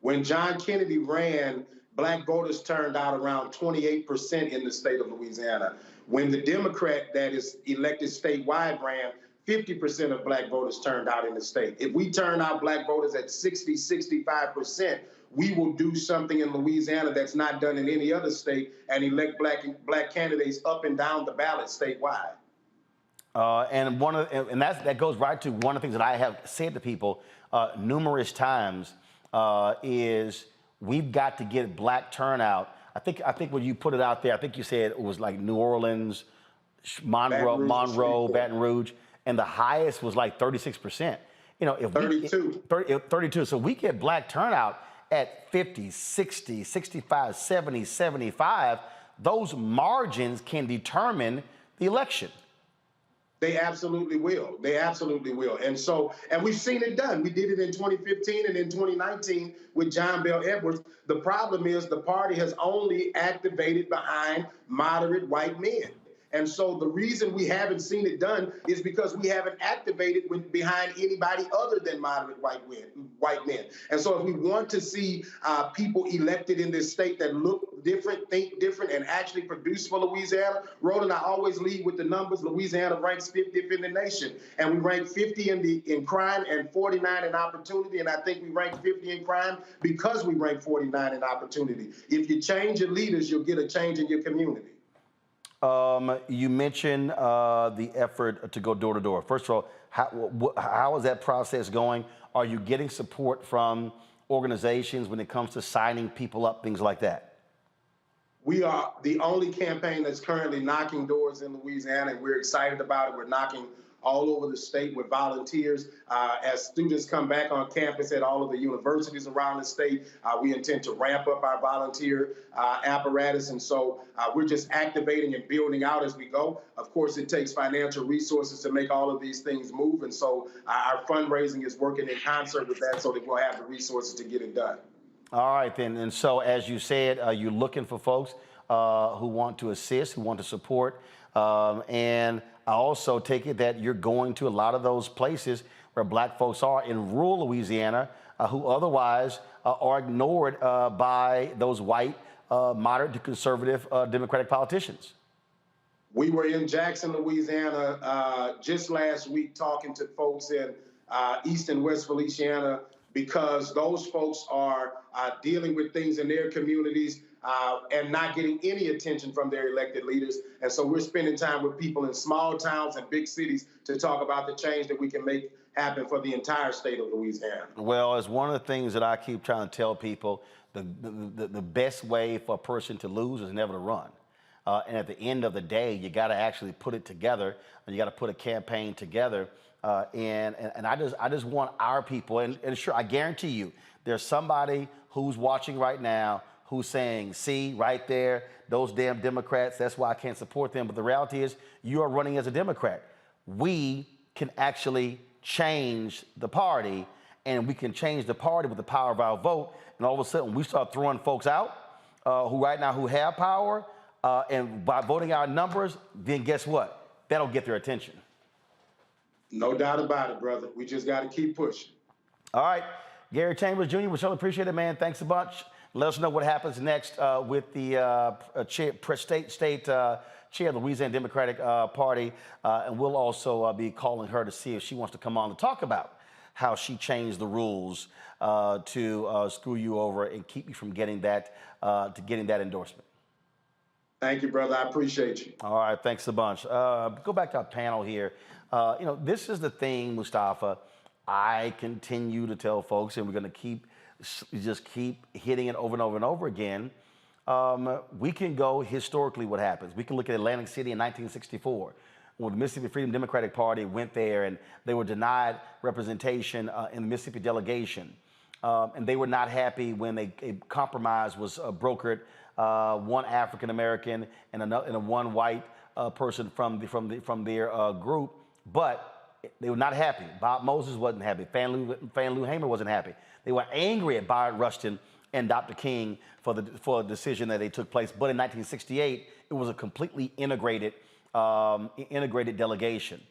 When John Kennedy ran, black voters turned out around 28% in the state of Louisiana. When the Democrat that is elected statewide ran, 50% of black voters turned out in the state. If we turn out black voters at 60, 65%, we will do something in Louisiana that's not done in any other state and elect black candidates up and down the ballot statewide. And that goes right to one of the things that I have said to people numerous times is we've got to get black turnout. I think when you put it out there, I think you said it was like New Orleans, Monroe, Baton Rouge, and the highest was like 36%. You know, if 32. So we get black turnout at 50, 60, 65, 70, 75, those margins can determine the election. They absolutely will. They absolutely will. And we've seen it done. We did it in 2015 and in 2019 with John Bell Edwards. The problem is the party has only activated behind moderate white men. And so the reason we haven't seen it done is because we haven't activated behind anybody other than moderate white men. And so if we want to see people elected in this state that look different, think different, and actually produce for Louisiana, Roland, I always lead with the numbers. Louisiana ranks 50th in the nation. And we rank 50 in crime and 49 in opportunity. And I think we rank 50 in crime because we rank 49 in opportunity. If you change your leaders, you'll get a change in your community. You mentioned the effort to go door to door. First of all, how is that process going? Are you getting support from organizations when it comes to signing people up, things like that? We are the only campaign that's currently knocking doors in Louisiana, and we're excited about it. We're knocking all over the state with volunteers. As students come back on campus at all of the universities around the state, we intend to ramp up our volunteer apparatus. And so we're just activating and building out as we go. Of course, it takes financial resources to make all of these things move. And so our fundraising is working in concert with that so that we'll have the resources to get it done. All right, then. And so, as you said, you're looking for folks who want to assist, who want to support. And I also take it that you're going to a lot of those places where black folks are in rural Louisiana who otherwise are ignored by those white, moderate to conservative Democratic politicians. We were in Jackson, Louisiana just last week talking to folks in East and West Feliciana because those folks are dealing with things in their communities and not getting any attention from their elected leaders. And so we're spending time with people in small towns and big cities to talk about the change that we can make happen for the entire state of Louisiana. Well, it's one of the things that I keep trying to tell people, the best way for a person to lose is never to run. And at the end of the day, you got to actually put it together, and you got to put a campaign together. And I just want our people, and sure, I guarantee you, there's somebody who's watching right now who's saying, see, right there, those damn Democrats, that's why I can't support them. But the reality is, you are running as a Democrat. We can actually change the party, and we can change the party with the power of our vote. And all of a sudden, we start throwing folks out who have power, and by voting our numbers, then guess what? That'll get their attention. No doubt about it, brother. We just got to keep pushing. All right. Gary Chambers, Jr., we certainly appreciate it, man. Thanks a bunch. Let us know what happens next with the state chair of the Louisiana Democratic Party. And we'll also be calling her to see if she wants to come on to talk about how she changed the rules to screw you over and keep you from getting that endorsement. Thank you, brother. I appreciate you. All right. Thanks a bunch. Go back to our panel here. This is the thing, Mustafa. I continue to tell folks, and we're going to keep hitting it over and over and over again. We can go historically what happens. We can look at Atlantic City in 1964 when the Mississippi Freedom Democratic Party went there and they were denied representation in the Mississippi delegation. and they were not happy when a compromise was brokered. One African American and one white person from their group, but they were not happy. Bob Moses wasn't happy. Fannie Hamer wasn't happy. They were angry at Bayard Rustin and Dr. King for a decision that they took place. But in 1968, it was a completely integrated delegation.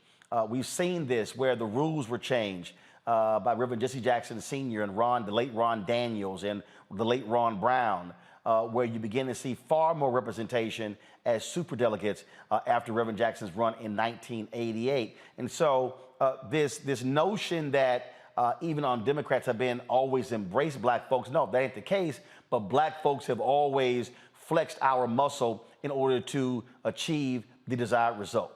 We've seen this where the rules were changed by Reverend Jesse Jackson Sr. and the late Ron Daniels and the late Ron Brown, where you begin to see far more representation as superdelegates after Reverend Jackson's run in 1988. And so this notion that even on Democrats have been always embraced black folks, no, that ain't the case, but black folks have always flexed our muscle in order to achieve the desired result.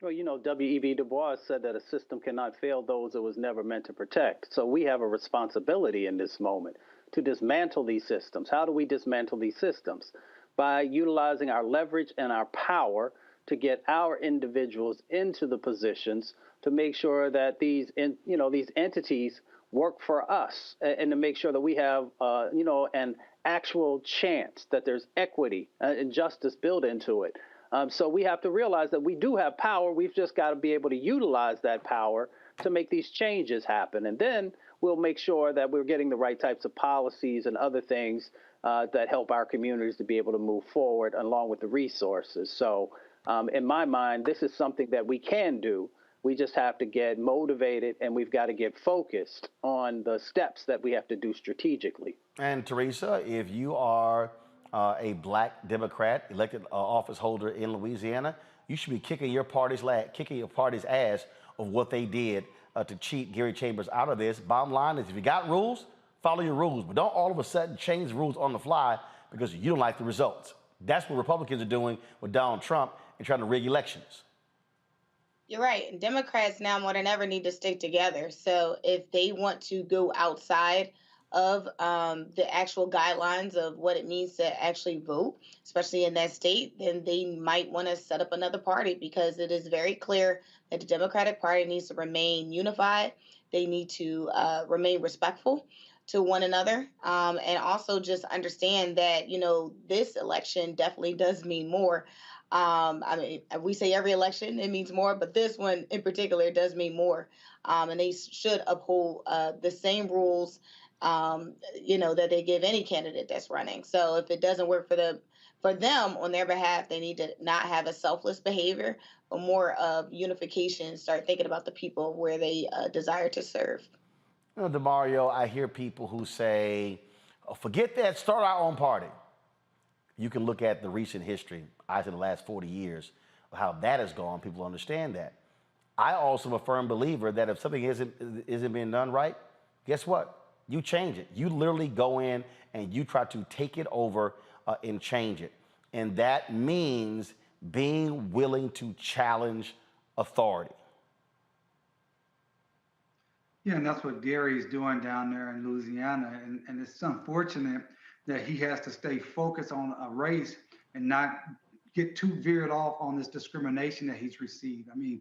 Well, you know, W.E.B. Du Bois said that a system cannot fail those it was never meant to protect. So we have a responsibility in this moment to dismantle these systems. How do we dismantle these systems? By utilizing our leverage and our power to get our individuals into the positions to make sure that these entities work for us, and to make sure that we have, an actual chance, that there's equity and justice built into it. So we have to realize that we do have power. We've just got to be able to utilize that power to make these changes happen. And then we'll make sure that we're getting the right types of policies and other things that help our communities to be able to move forward along with the resources. So in my mind, this is something that we can do. We just have to get motivated, and we've got to get focused on the steps that we have to do strategically. And Teresa, if you are a black Democrat, elected office holder in Louisiana, you should be kicking your party's ass of what they did to cheat Gary Chambers out of this. Bottom line is, if you got rules, follow your rules, but don't all of a sudden change the rules on the fly because you don't like the results. That's what Republicans are doing with Donald Trump and trying to rig elections. You're right. And Democrats now more than ever need to stick together. So if they want to go outside of the actual guidelines of what it means to actually vote, especially in that state, then they might want to set up another party, because it is very clear that the Democratic Party needs to remain unified. They need to remain respectful to one another, and also just understand that, this election definitely does mean more. We say every election it means more, but this one in particular does mean more. And they should uphold the same rules, that they give any candidate that's running. So if it doesn't work for them on their behalf, they need to not have a selfless behavior, but more of unification. Start thinking about the people where they desire to serve. DeMario, I hear people who say, forget that, start our own party. You can look at the recent history, I think the last 40 years, of how that has gone. People understand that. I also am a firm believer that if something isn't being done right, guess what? You change it. You literally go in and you try to take it over and change it. And that means being willing to challenge authority. Yeah, and that's what Gary's doing down there in Louisiana. And it's unfortunate that he has to stay focused on a race and not get too veered off on this discrimination that he's received. I mean,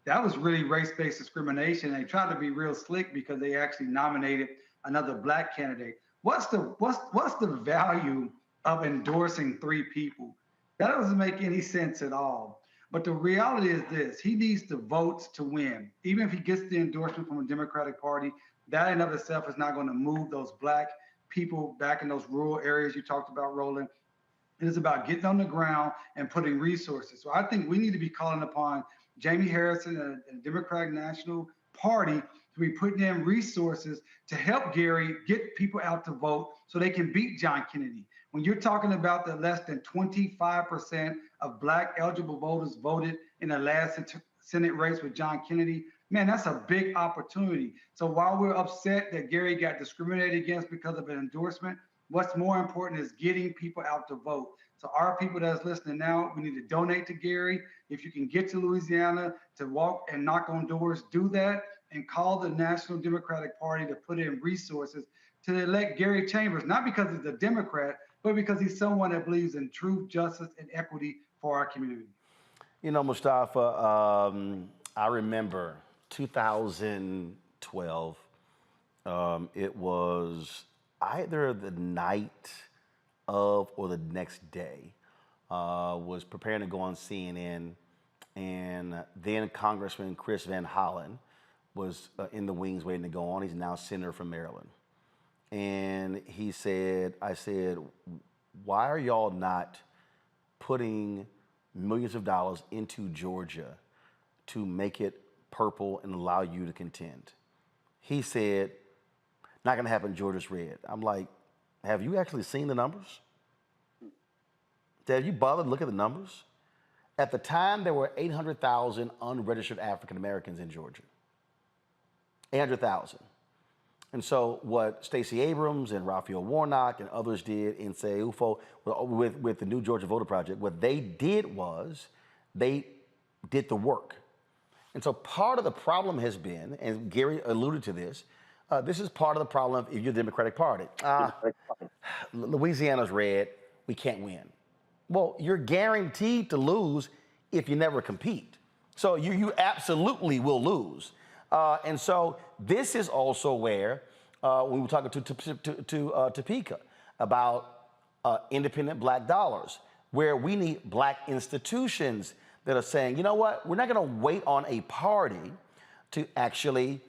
that was really race-based discrimination. They tried to be real slick because they actually nominated another black candidate. What's the value of endorsing 3 people? That doesn't make any sense at all. But the reality is this: he needs the votes to win. Even if he gets the endorsement from a Democratic Party, that in of itself is not going to move those black people back in those rural areas you talked about, Roland. It is about getting on the ground and putting resources. So I think we need to be calling upon Jamie Harrison and the Democratic National Party to be putting in resources to help Gary get people out to vote so they can beat John Kennedy. When you're talking about the less than 25% of black eligible voters voted in the last Senate race with John Kennedy, man, that's a big opportunity. So while we're upset that Gary got discriminated against because of an endorsement, what's more important is getting people out to vote. So our people that's listening now, we need to donate to Gary. If you can get to Louisiana to walk and knock on doors, do that, and call the National Democratic Party to put in resources to elect Gary Chambers, not because he's a Democrat, but because he's someone that believes in truth, justice, and equity for our community. You know, Mustafa, I remember 2012, It was either the night of or the next day. Was preparing to go on CNN, and then Congressman Chris Van Hollen was in the wings waiting to go on. He's now senator from Maryland. And he said, I said, why are y'all not putting millions of dollars into Georgia to make it purple and allow you to contend? He said, not gonna happen, Georgia's red. I'm like, have you actually seen the numbers? Have you bothered to look at the numbers? At the time, there were 800,000 unregistered African Americans in Georgia. 800,000. And so what Stacey Abrams and Raphael Warnock and others did in say UFO with the New Georgia Voter Project, what they did was they did the work. And so part of the problem has been, and Gary alluded to this, this is part of the problem if you're the Democratic Party. Louisiana's red, we can't win. Well, you're guaranteed to lose if you never compete. So you absolutely will lose. And so this is also where, when we were talking to Topeka about independent black dollars, where we need black institutions that are saying, you know what, we're not gonna wait on a party to actually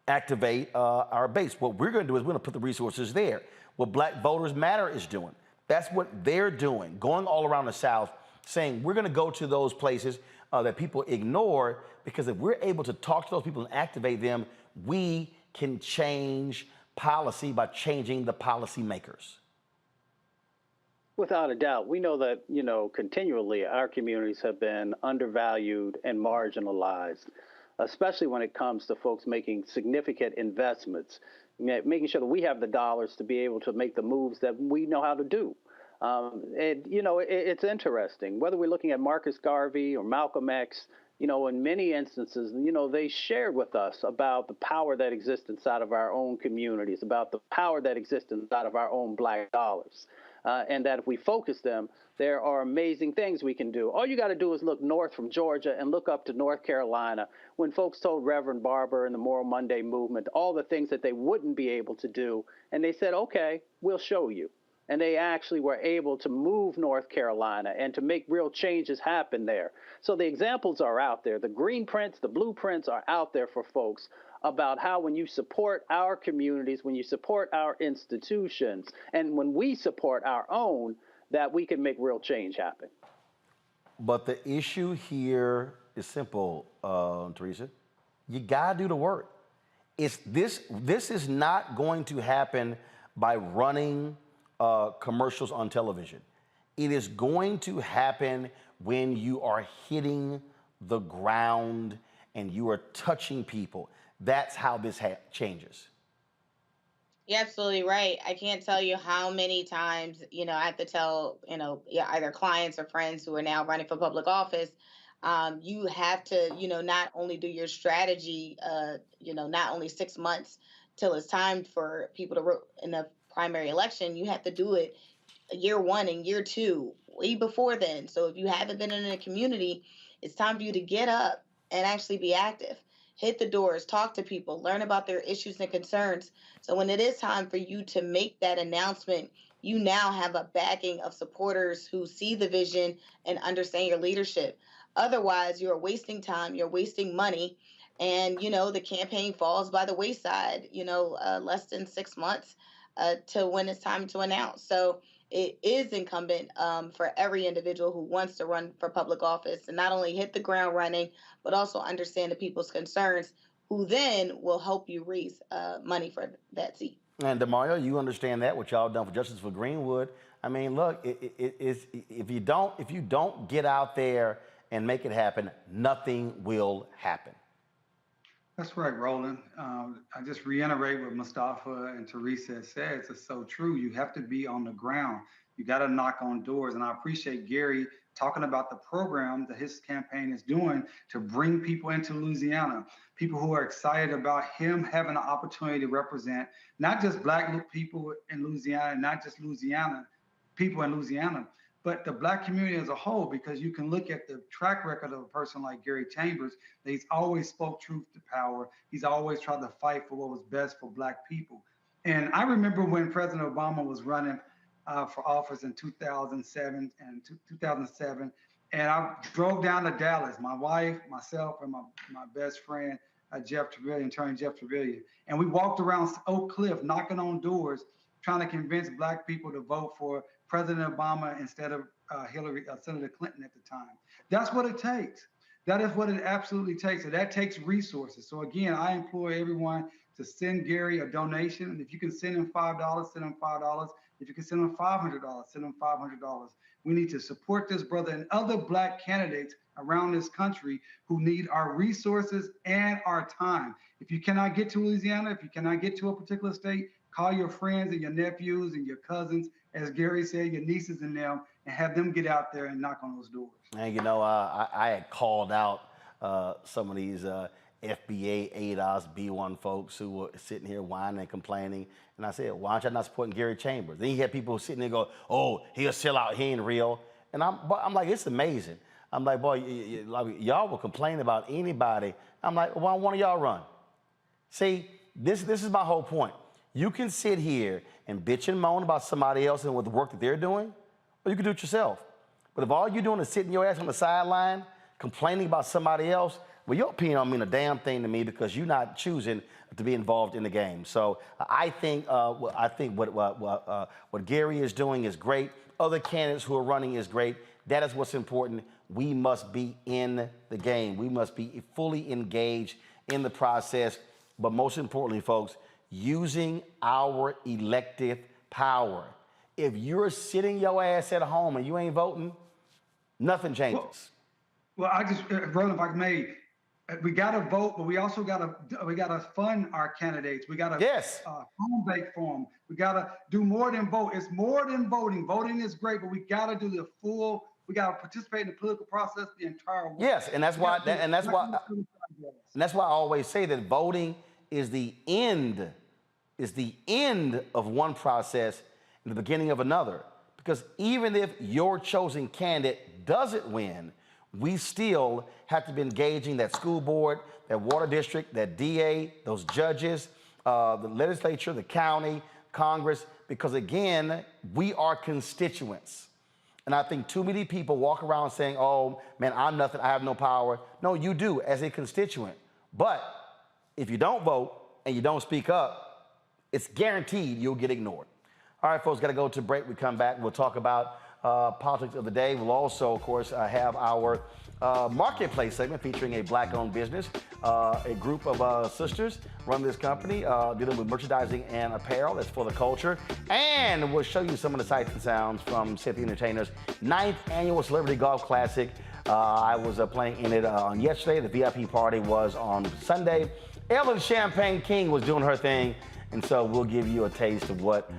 activate our base. What we're gonna do is we're gonna put the resources there. What Black Voters Matter is doing, that's what they're doing, going all around the South, saying we're gonna go to those places that people ignore, because if we're able to talk to those people and activate them, we can change policy by changing the policymakers. Without a doubt, we know that, continually our communities have been undervalued and marginalized, especially when it comes to folks making significant investments, making sure that we have the dollars to be able to make the moves that we know how to do. It's interesting, whether we're looking at Marcus Garvey or Malcolm X, in many instances, they shared with us about the power that exists inside of our own communities, about the power that exists inside of our own black dollars. And that if we focus them, there are amazing things we can do. All you got to do is look north from Georgia and look up to North Carolina when folks told Reverend Barber and the Moral Monday movement all the things that they wouldn't be able to do. And they said, okay, we'll show you. And they actually were able to move North Carolina and to make real changes happen there. So the examples are out there. The green prints, the blueprints are out there for folks about how when you support our communities, when you support our institutions, and when we support our own, that we can make real change happen. But the issue here is simple, Teresa. You gotta do the work. This is not going to happen by running commercials on television. It is going to happen when you are hitting the ground and you are touching people. That's how this changes. You're absolutely right. I can't tell you how many times, I have to tell, either clients or friends who are now running for public office, you have to, not only do your strategy, not only 6 months till it's time for people to vote in the primary election, you have to do it year one and year two, way before then. So if you haven't been in a community, it's time for you to get up and actually be active. Hit the doors, talk to people, learn about their issues and concerns. So when it is time for you to make that announcement, you now have a backing of supporters who see the vision and understand your leadership. Otherwise, you're wasting time, you're wasting money, and, the campaign falls by the wayside, less than 6 months to when it's time to announce. So it is incumbent for every individual who wants to run for public office to not only hit the ground running, but also understand the people's concerns, who then will help you raise money for that seat. And DeMario, you understand that, what y'all done for Justice for Greenwood. I mean, look, if you don't get out there and make it happen, nothing will happen. That's right, Roland. I just reiterate what Mustafa and Teresa said. It's so true. You have to be on the ground. You got to knock on doors. And I appreciate Gary talking about the program that his campaign is doing to bring people into Louisiana, people who are excited about him having an opportunity to represent not just Black people in Louisiana, not just Louisiana, people in Louisiana, but the Black community as a whole, because you can look at the track record of a person like Gary Chambers, that he's always spoke truth to power. He's always tried to fight for what was best for Black people. And I remember when President Obama was running for office in 2007 and I drove down to Dallas, my wife, myself, and my best friend, Jeff Trevilian, attorney Jeff Trevilian. And we walked around Oak Cliff, knocking on doors, trying to convince Black people to vote for President Obama instead of Senator Clinton at the time. That's what it takes. That is what it absolutely takes. So that takes resources. So again, I implore everyone to send Gary a donation. And if you can send him $5, send him $5. If you can send him $500, send him $500. We need to support this brother and other Black candidates around this country who need our resources and our time. If you cannot get to Louisiana, if you cannot get to a particular state, call your friends and your nephews and your cousins, as Gary said, your nieces and them, and have them get out there and knock on those doors. And you know, I had called out some of these FBA, ADOS, B1 folks who were sitting here whining and complaining. And I said, why aren't y'all not supporting Gary Chambers? Then you had people sitting there go, oh, he'll sell out, he ain't real. And I'm like, it's amazing. I'm like, boy, y'all will complain about anybody. I'm like, why don't one of y'all run? See, this is my whole point. You can sit here and bitch and moan about somebody else and with the work that they're doing, or you can do it yourself. But if all you're doing is sitting your ass on the sideline, complaining about somebody else, well, your opinion don't mean a damn thing to me because you're not choosing to be involved in the game. So I think what Gary is doing is great. Other candidates who are running is great. That is what's important. We must be in the game. We must be fully engaged in the process. But most importantly, folks, using our elective power. If you're sitting your ass at home and you ain't voting, nothing changes. Well, I just, Roland, if I may, we got to vote, but we also got to fund our candidates. We got to home bake for them. We got to do more than vote. It's more than voting. Voting is great, but we got to do the full. We got to participate in the political process the entire way. Yes, and that's why I always say that voting is the end of one process and the beginning of another. Because even if your chosen candidate doesn't win, we still have to be engaging that school board, that water district, that DA, those judges, the legislature, the county, Congress, because again, we are constituents. And I think too many people walk around saying, oh, man, I'm nothing, I have no power. No, you do as a constituent. But if you don't vote and you don't speak up, it's guaranteed you'll get ignored. All right, folks, got to go to break. We come back, we'll talk about politics of the day. We'll also, of course, have our marketplace segment featuring a Black-owned business. A group of sisters run this company dealing with merchandising and apparel. That's for the culture. And we'll show you some of the sights and sounds from Cynthia Entertainer's 9th annual Celebrity Golf Classic. I was playing in it on yesterday. The VIP party was on Sunday. Ellen Champagne King was doing her thing. And so we'll give you a taste of what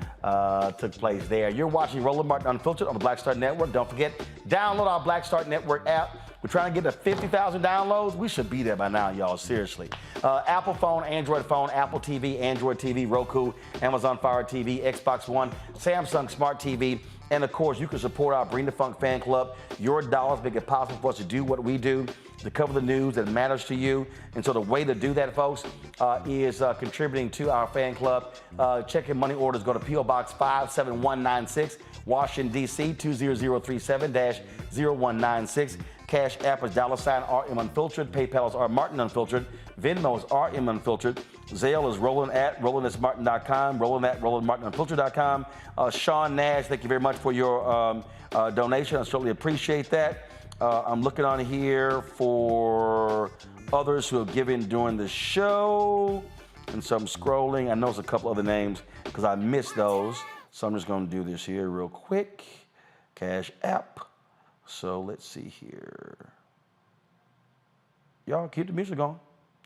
took place there. You're watching Roland Martin Unfiltered on the Black Star Network. Don't forget, download our Black Star Network app. We're trying to get to 50,000 downloads. We should be there by now, y'all, seriously. Apple phone, Android phone, Apple TV, Android TV, Roku, Amazon Fire TV, Xbox One, Samsung Smart TV. And of course, you can support our Bring the Funk fan club. Your dollars make it possible for us to do what we do, to cover the news that matters to you. And so the way to do that, folks, is contributing to our fan club. Check your money orders. Go to P.O. Box 57196, Washington, D.C., 20037-0196. Cash App is $RM Unfiltered. PayPal is R Martin Unfiltered. Venmo is RM Unfiltered. Zelle is Roland@RolandSMartin.com. Roland@RolandMartinUnfiltered.com. Sean Nash, thank you very much for your donation. I certainly appreciate that. I'm looking on here for others who have given during the show. And so I'm scrolling. I know there's a couple other names because I missed those. So I'm just going to do this here real quick. Cash App. So let's see here. Y'all keep the music going.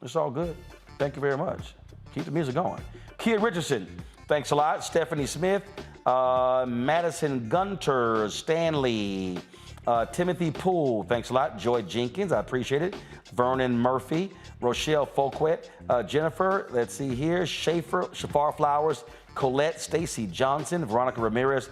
It's all good. Thank you very much. Keep the music going. Kia Richardson, thanks a lot. Stephanie Smith, Madison Gunter, Stanley, Timothy Poole, thanks a lot. Joy Jenkins, I appreciate it. Vernon Murphy, Rochelle Folquet, Jennifer, let's see here, Shafar Flowers, Colette, Stacy Johnson, Veronica Ramirez,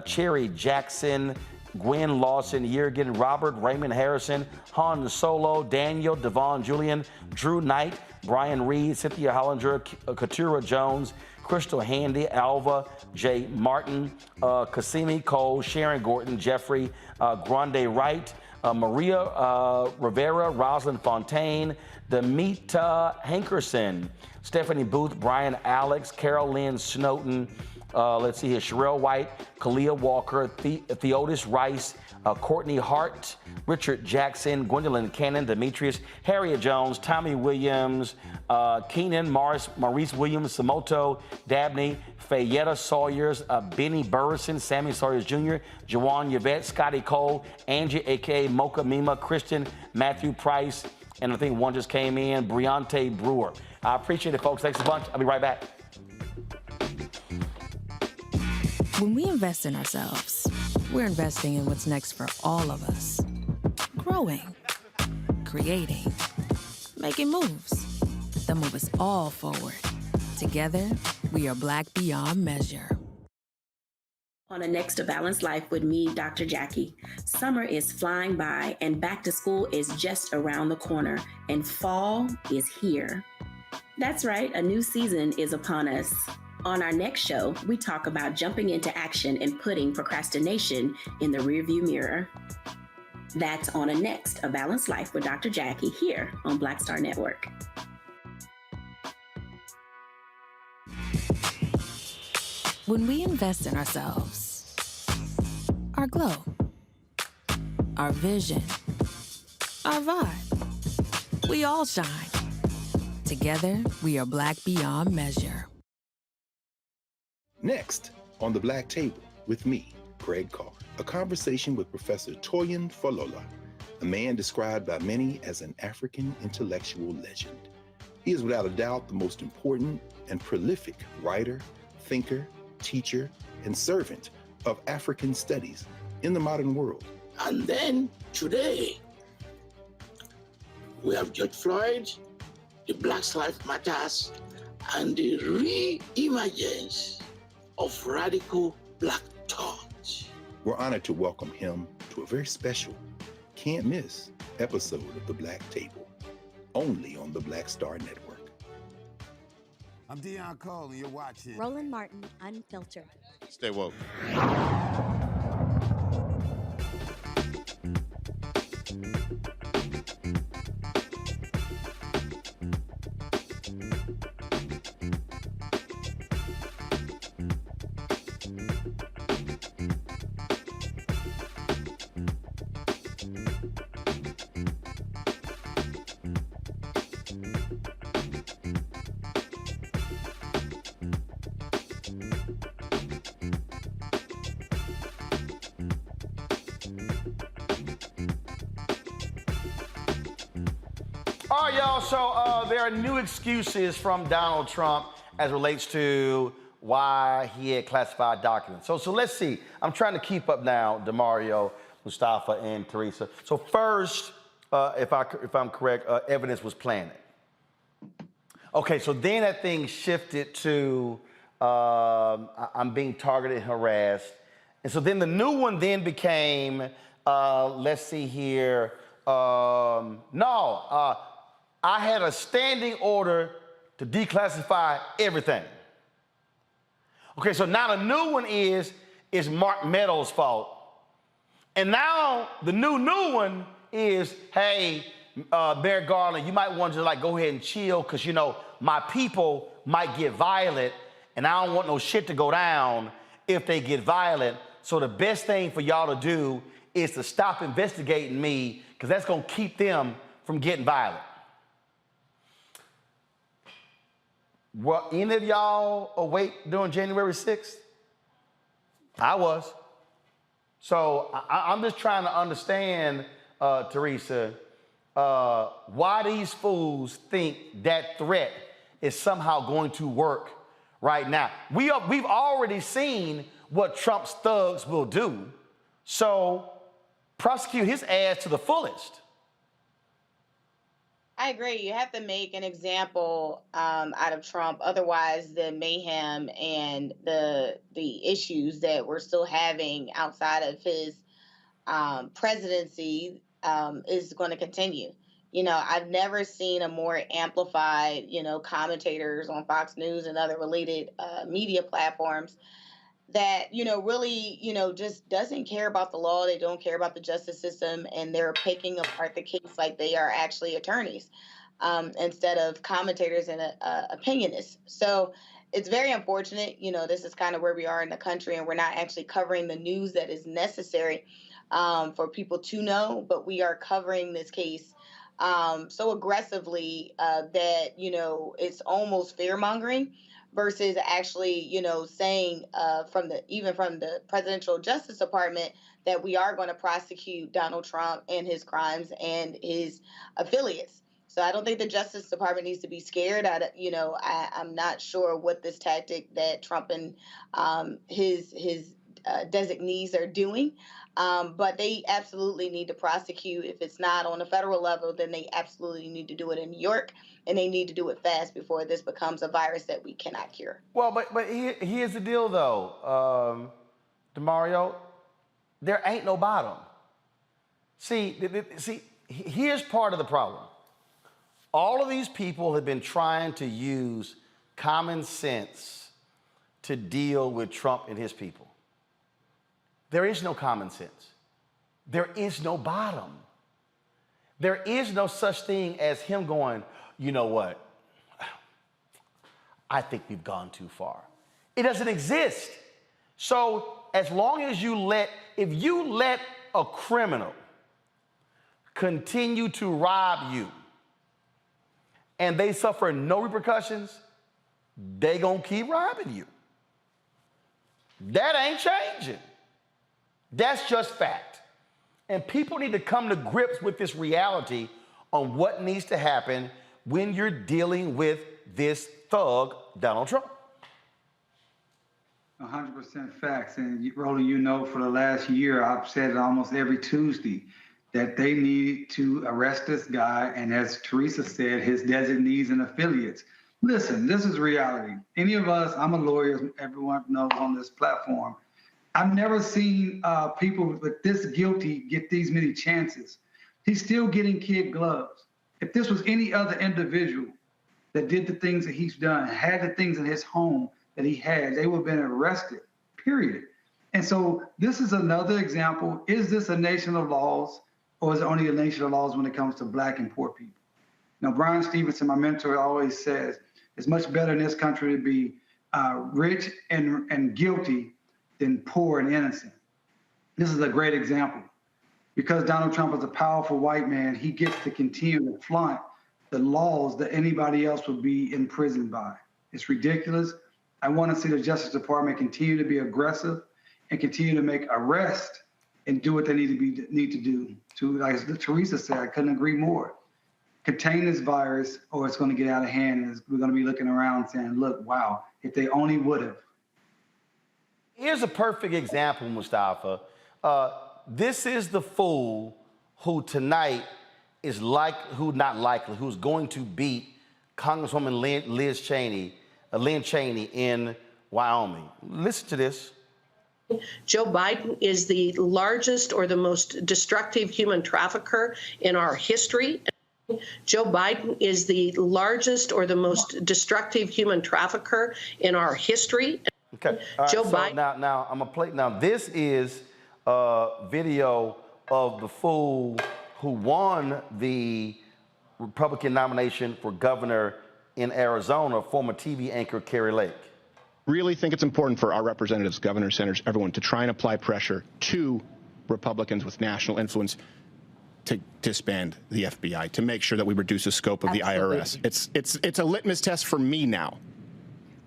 Cherry Jackson, Gwen Lawson, Yergin, Robert, Raymond Harrison, Han Solo, Daniel, Devon Julian, Drew Knight, Brian Reed, Cynthia Hollinger, Katura Jones, Crystal Handy, Alva, Jay Martin, Cassimi Cole, Sharon Gordon, Jeffrey, Grande Wright, Maria Rivera, Rosalind Fontaine, Demita Hankerson, Stephanie Booth, Brian Alex, Carol Lynn Snowden, let's see here, Sherelle White, Kalia Walker, Theodis Rice, Courtney Hart, Richard Jackson, Gwendolyn Cannon, Demetrius, Harriet Jones, Tommy Williams, Keenan, Maurice Williams, Samoto, Dabney, Fayetta Sawyers, Benny Burrison, Sammy Sawyers Jr., Jawan Yvette, Scotty Cole, Angie, a.k.a. Mocha Mima, Christian, Matthew Price, and I think one just came in, Briante Brewer. I appreciate it, folks. Thanks a bunch. I'll be right back. When we invest in ourselves, we're investing in what's next for all of us. Growing, creating, making moves that move us all forward. Together, we are Black beyond measure. On a Next to Balanced Life with me, Dr. Jackie. Summer is flying by and back to school is just around the corner and fall is here. That's right, a new season is upon us. On our next show, we talk about jumping into action and putting procrastination in the rearview mirror. That's on a Next, A Balanced Life with Dr. Jackie here on Black Star Network. When we invest in ourselves, our glow, our vision, our vibe, we all shine. Together, we are Black beyond measure. Next, on the Black Table, with me, Greg Carr, a conversation with Professor Toyin Falola, a man described by many as an African intellectual legend. He is without a doubt the most important and prolific writer, thinker, teacher, and servant of African studies in the modern world. And then today, we have George Floyd, the Black Lives Matters, and the re-emergence of radical Black thought. We're honored to welcome him to a very special, can't miss episode of The Black Table, only on the Black Star Network. I'm Deion Cole, and you're watching Roland Martin Unfiltered. Stay woke. All right, y'all, so there are new excuses from Donald Trump as relates to why he had classified documents. So let's see. I'm trying to keep up now, DeMario, Mustafa, and Teresa. So first, if I'm correct, evidence was planted. Okay, so then that thing shifted to I'm being targeted and harassed. And so then the new one then became, let's see here, I had a standing order to declassify everything. Okay, so now the new one is Mark Meadows' fault. And now the new one is, hey, Bear Garland, you might want to go ahead and chill because, my people might get violent and I don't want no shit to go down if they get violent. So the best thing for y'all to do is to stop investigating me because that's going to keep them from getting violent. Were any of y'all awake during January 6th? I was. So I'm just trying to understand, Teresa, why these fools think that threat is somehow going to work right now. We've already seen what Trump's thugs will do. So prosecute his ass to the fullest. I agree. You have to make an example out of Trump. Otherwise, the mayhem and the issues that we're still having outside of his presidency is going to continue. You know, I've never seen a more amplified, you know, commentators on Fox News and other related media platforms that, you know, really, you know, just doesn't care about the law. They don't care about the justice system, and they're picking apart the case like they are actually attorneys instead of commentators and opinionists. So it's very unfortunate. You know, this is kind of where we are in the country, and we're not actually covering the news that is necessary for people to know, but we are covering this case so aggressively that, you know, it's almost fear-mongering versus actually, you know, saying even from the Presidential Justice Department that we are going to prosecute Donald Trump and his crimes and his affiliates. So I don't think the Justice Department needs to be scared. I'm not sure what this tactic that Trump and his designees are doing. But they absolutely need to prosecute. If it's not on a federal level, then they absolutely need to do it in New York, and they need to do it fast before this becomes a virus that we cannot cure. Well, but here's the deal, though, DeMario. There ain't no bottom. See, here's part of the problem. All of these people have been trying to use common sense to deal with Trump and his people. There is no common sense. There is no bottom. There is no such thing as him going, you know what? I think we've gone too far. It doesn't exist. So as long as if you let a criminal continue to rob you and they suffer no repercussions, they gonna keep robbing you. That ain't changing. That's just fact. And people need to come to grips with this reality on what needs to happen when you're dealing with this thug, Donald Trump. 100% facts. And Roland, you know, for the last year, I've said it almost every Tuesday that they need to arrest this guy. And as Teresa said, his designees and affiliates. Listen, this is reality. Any of us, I'm a lawyer, everyone knows on this platform. I've never seen people with this guilty get these many chances. He's still getting kid gloves. If this was any other individual that did the things that he's done, had the things in his home that he had, they would have been arrested, period. And so this is another example. Is this a nation of laws, or is it only a nation of laws when it comes to Black and poor people? Now, Brian Stevenson, my mentor, always says, it's much better in this country to be rich and guilty than poor and innocent. This is a great example. Because Donald Trump is a powerful white man, he gets to continue to flaunt the laws that anybody else would be imprisoned by. It's ridiculous. I want to see the Justice Department continue to be aggressive and continue to make arrests and do what they need to do. Like Teresa said, I couldn't agree more. Contain this virus, or it's going to get out of hand, and we're going to be looking around saying, look, wow, if they only would have. Here's a perfect example, Mustafa. This is the fool who tonight is who's going to beat Congresswoman Lynn Cheney in Wyoming. Listen to this. Joe Biden is the largest or the most destructive human trafficker in our history. Joe Biden is the largest or the most destructive human trafficker in our history. Okay. Joe Biden. Now I'm gonna play. Now this is a video of the fool who won the Republican nomination for governor in Arizona, former TV anchor Kari Lake. Really think it's important for our representatives, governors, senators, everyone to try and apply pressure to Republicans with national influence to disband the FBI, to make sure that we reduce the scope of the IRS. It's a litmus test for me now.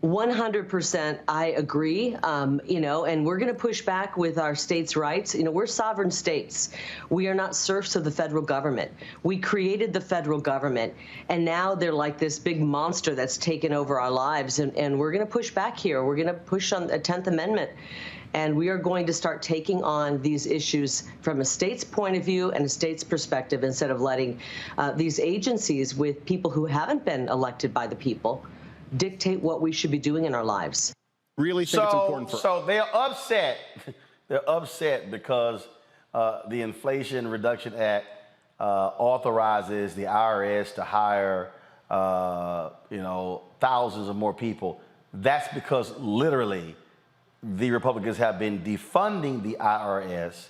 100%, I agree. And we're going to push back with our states' rights. We're sovereign states. We are not serfs of the federal government. We created the federal government, and now they're like this big monster that's taken over our lives. And we're going to push back here. We're going to push on the 10th Amendment. And we are going to start taking on these issues from a state's point of view and a state's perspective, instead of letting these agencies with people who haven't been elected by the people dictate what we should be doing in our lives. Really think it's important for. So they're upset. They're upset because the Inflation Reduction Act authorizes the IRS to hire, thousands of more people. That's because literally the Republicans have been defunding the IRS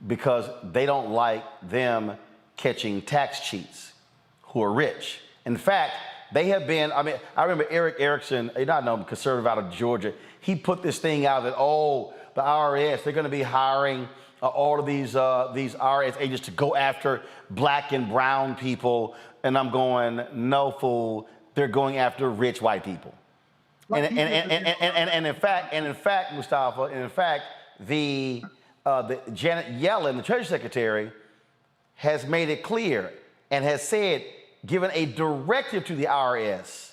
because they don't like them catching tax cheats who are rich. In fact, they have been, I remember Eric Erickson, conservative out of Georgia, he put this thing out that, the IRS, they're gonna be hiring all of these IRS agents to go after black and brown people. And I'm going, no, fool, they're going after rich white people. And in fact, Mustafa, the Janet Yellen, the Treasury Secretary, has made it clear and has said, given a directive to the IRS,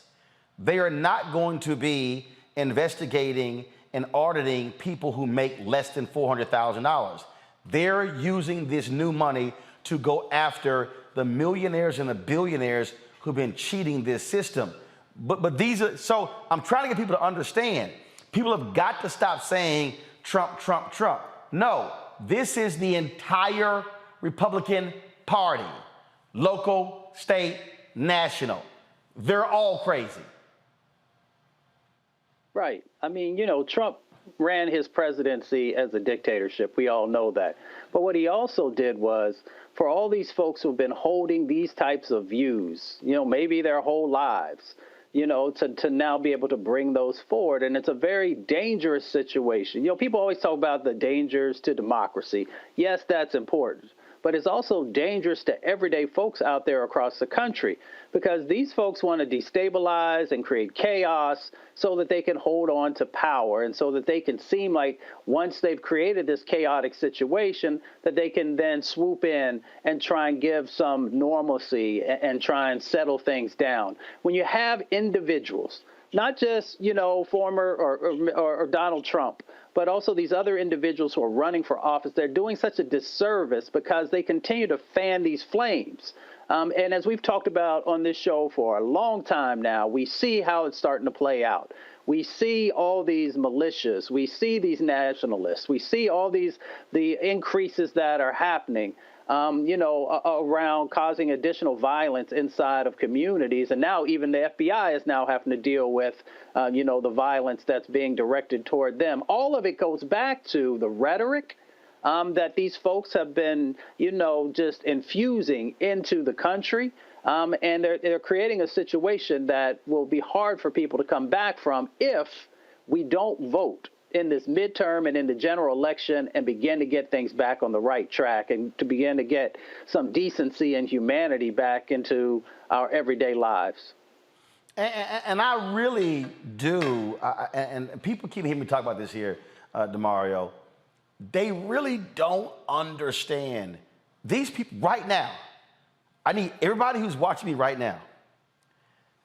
they are not going to be investigating and auditing people who make less than $400,000. They're using this new money to go after the millionaires and the billionaires who've been cheating this system. But these are, so I'm trying to get people to understand, people have got to stop saying Trump, Trump, Trump. No, this is the entire Republican Party, local, state, national. They're all crazy. Right. Trump ran his presidency as a dictatorship. We all know that. But what he also did was, for all these folks who've been holding these types of views, maybe their whole lives, to now be able to bring those forward. And it's a very dangerous situation. People always talk about the dangers to democracy. Yes, that's important. But it's also dangerous to everyday folks out there across the country, because these folks want to destabilize and create chaos so that they can hold on to power, and so that they can seem like once they've created this chaotic situation that they can then swoop in and try and give some normalcy and try and settle things down. When you have individuals, not just, former or Donald Trump, but also these other individuals who are running for office, they're doing such a disservice because they continue to fan these flames. And as we've talked about on this show for a long time now, we see how it's starting to play out. We see all these militias, we see these nationalists, we see all the increases that are happening, around causing additional violence inside of communities. And now even the FBI is now having to deal with, the violence that's being directed toward them. All of it goes back to the rhetoric that these folks have been, just infusing into the country. And they're creating a situation that will be hard for people to come back from if we don't vote in this midterm and in the general election and begin to get things back on the right track and to begin to get some decency and humanity back into our everyday lives. And I really do, and people keep hearing me talk about this here, DeMario, they really don't understand. These people right now, I need everybody who's watching me right now,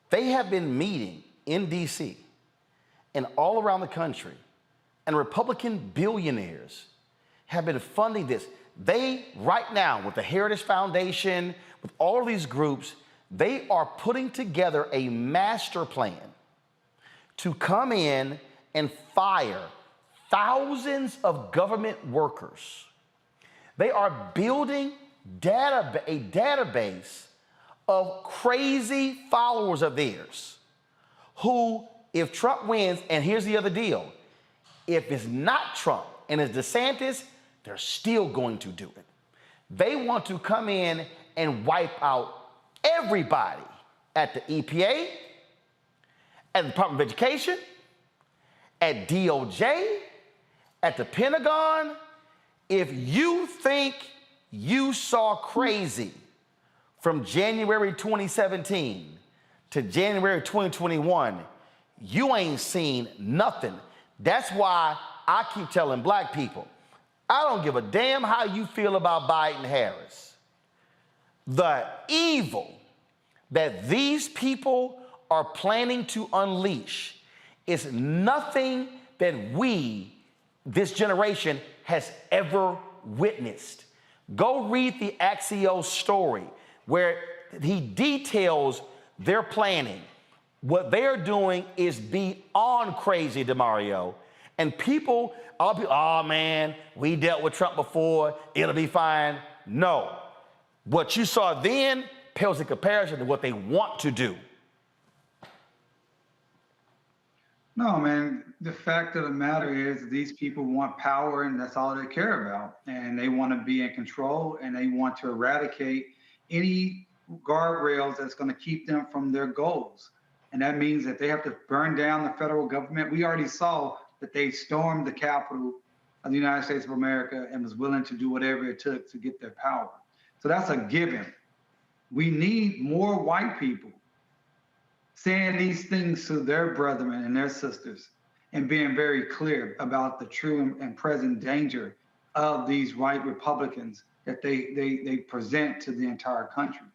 they have been meeting in DC and all around the country, and Republican billionaires have been funding this. They, right now, with the Heritage Foundation, with all of these groups, they are putting together a master plan to come in and fire thousands of government workers. They are building a database of crazy followers of theirs who, if Trump wins, and here's the other deal, if it's not Trump and it's DeSantis, they're still going to do it. They want to come in and wipe out everybody at the EPA, at the Department of Education, at DOJ, at the Pentagon. If you think you saw crazy from January 2017 to January 2021, you ain't seen nothing. That's why I keep telling black people, I don't give a damn how you feel about Biden-Harris. The evil that these people are planning to unleash is nothing that this generation, has ever witnessed. Go read the Axios story where he details their planning. What they're doing is beyond crazy, DeMario. And people, all people, oh man, we dealt with Trump before, it'll be fine. No. What you saw then pales in comparison to what they want to do. No, man, the fact of the matter is these people want power and that's all they care about. And they want to be in control and they want to eradicate any guardrails that's going to keep them from their goals. And that means that they have to burn down the federal government. We already saw that they stormed the Capitol of the United States of America and was willing to do whatever it took to get their power. So that's a given. We need more white people saying these things to their brethren and their sisters and being very clear about the true and present danger of these white Republicans that they present to the entire country.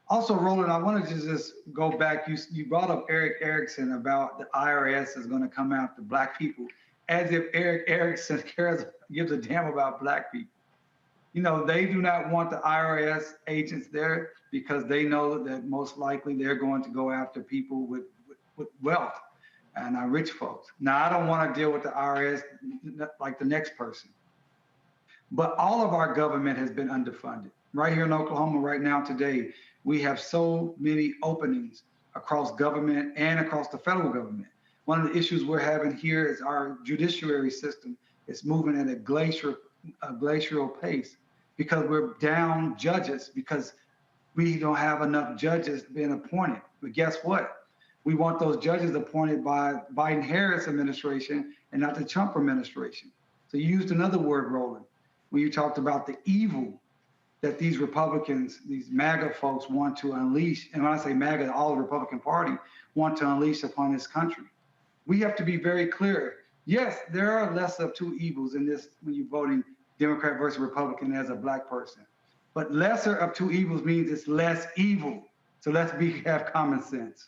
Also, Roland, I wanted to just go back. You brought up Eric Erickson about the IRS is going to come after black people, as if Eric Erickson gives a damn about black people. You know, they do not want the IRS agents there because they know that most likely they're going to go after people with wealth and rich folks. Now, I don't want to deal with the IRS like the next person, but all of our government has been underfunded. Right here in Oklahoma right now today, we have so many openings across government and across the federal government. One of the issues we're having here is our judiciary system is moving at a glacial pace because we're down judges because we don't have enough judges being appointed. But guess what? We want those judges appointed by Biden-Harris administration and not the Trump administration. So you used another word, Roland, when you talked about the evil that these Republicans, these MAGA folks want to unleash. And when I say MAGA, all the Republican Party want to unleash upon this country. We have to be very clear. Yes, there are less of two evils in this when you're voting Democrat versus Republican as a black person. But lesser of two evils means it's less evil. So let's have common sense.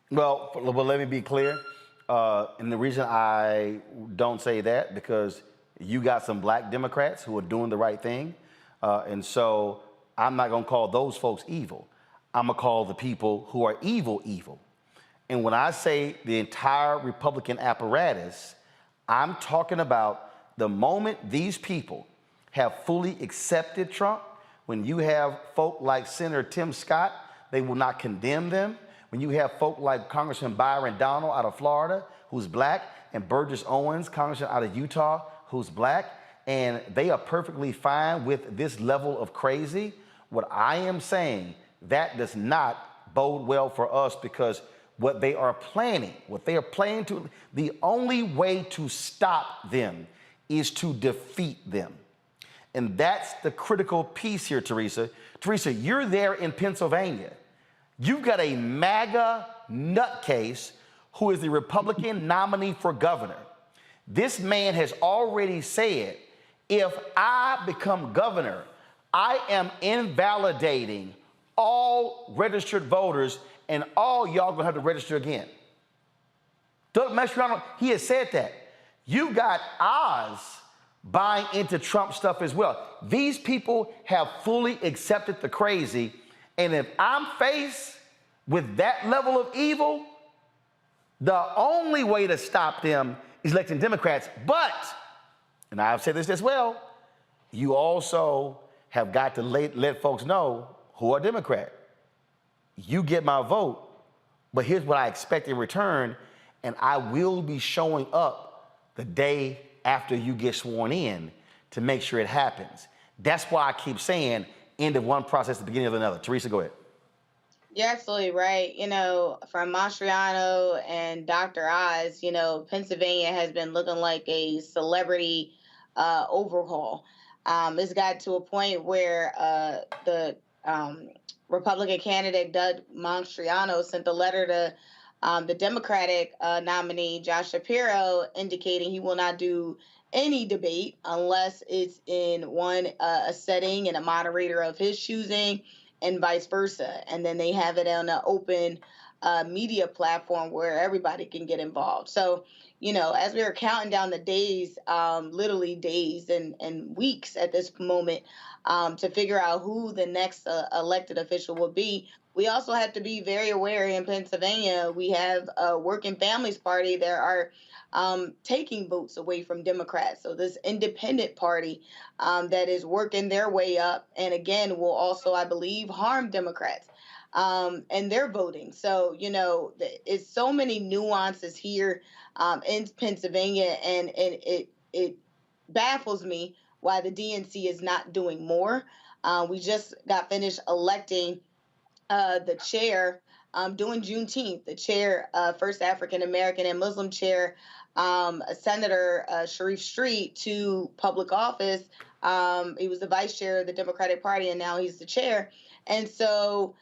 Well, let me be clear. And the reason I don't say that, because you got some black Democrats who are doing the right thing. And so I'm not going to call those folks evil. I'm going to call the people who are evil, evil. And when I say the entire Republican apparatus, I'm talking about the moment these people have fully accepted Trump, when you have folk like Senator Tim Scott, they will not condemn them. When you have folk like Congressman Byron Donald out of Florida, who's black, and Burgess Owens, Congressman out of Utah, who's black, and they are perfectly fine with this level of crazy, what I am saying, that does not bode well for us, because what they are planning to, the only way to stop them is to defeat them. And that's the critical piece here, Teresa. Teresa, you're there in Pennsylvania. You've got a MAGA nutcase who is the Republican nominee for governor. This man has already said, if I become governor, I am invalidating all registered voters and all y'all gonna have to register again. Doug Mastriano, he has said that. You got Oz buying into Trump stuff as well. These people have fully accepted the crazy, and if I'm faced with that level of evil, the only way to stop them is electing Democrats. But, and I've said this as well, you also have got to let folks know who are Democrat. You get my vote, but here's what I expect in return, and I will be showing up the day after you get sworn in to make sure it happens. That's why I keep saying end of one process, the beginning of another. Teresa, go ahead. You're absolutely right. You know, from Mastriano and Dr. Oz, you know, Pennsylvania has been looking like a celebrity overhaul. It's got to a point where the Republican candidate, Doug Mastriano, sent a letter to the Democratic nominee, Josh Shapiro, indicating he will not do any debate unless it's in a setting and a moderator of his choosing, and vice versa. And then they have it on an open media platform where everybody can get involved. So, as we were counting down the days, literally days and weeks at this moment, to figure out who the next elected official will be, we also have to be very aware in Pennsylvania. We have a Working Families Party that are taking votes away from Democrats. So this independent party that is working their way up, and again, will also, I believe, harm Democrats and their voting. So, it's so many nuances here in Pennsylvania, and it baffles me why the DNC is not doing more. We just got finished electing the chair during Juneteenth, the chair, first African American and Muslim chair, Senator Sharif Street, to public office. He was the vice chair of the Democratic Party, and now he's the chair. And so,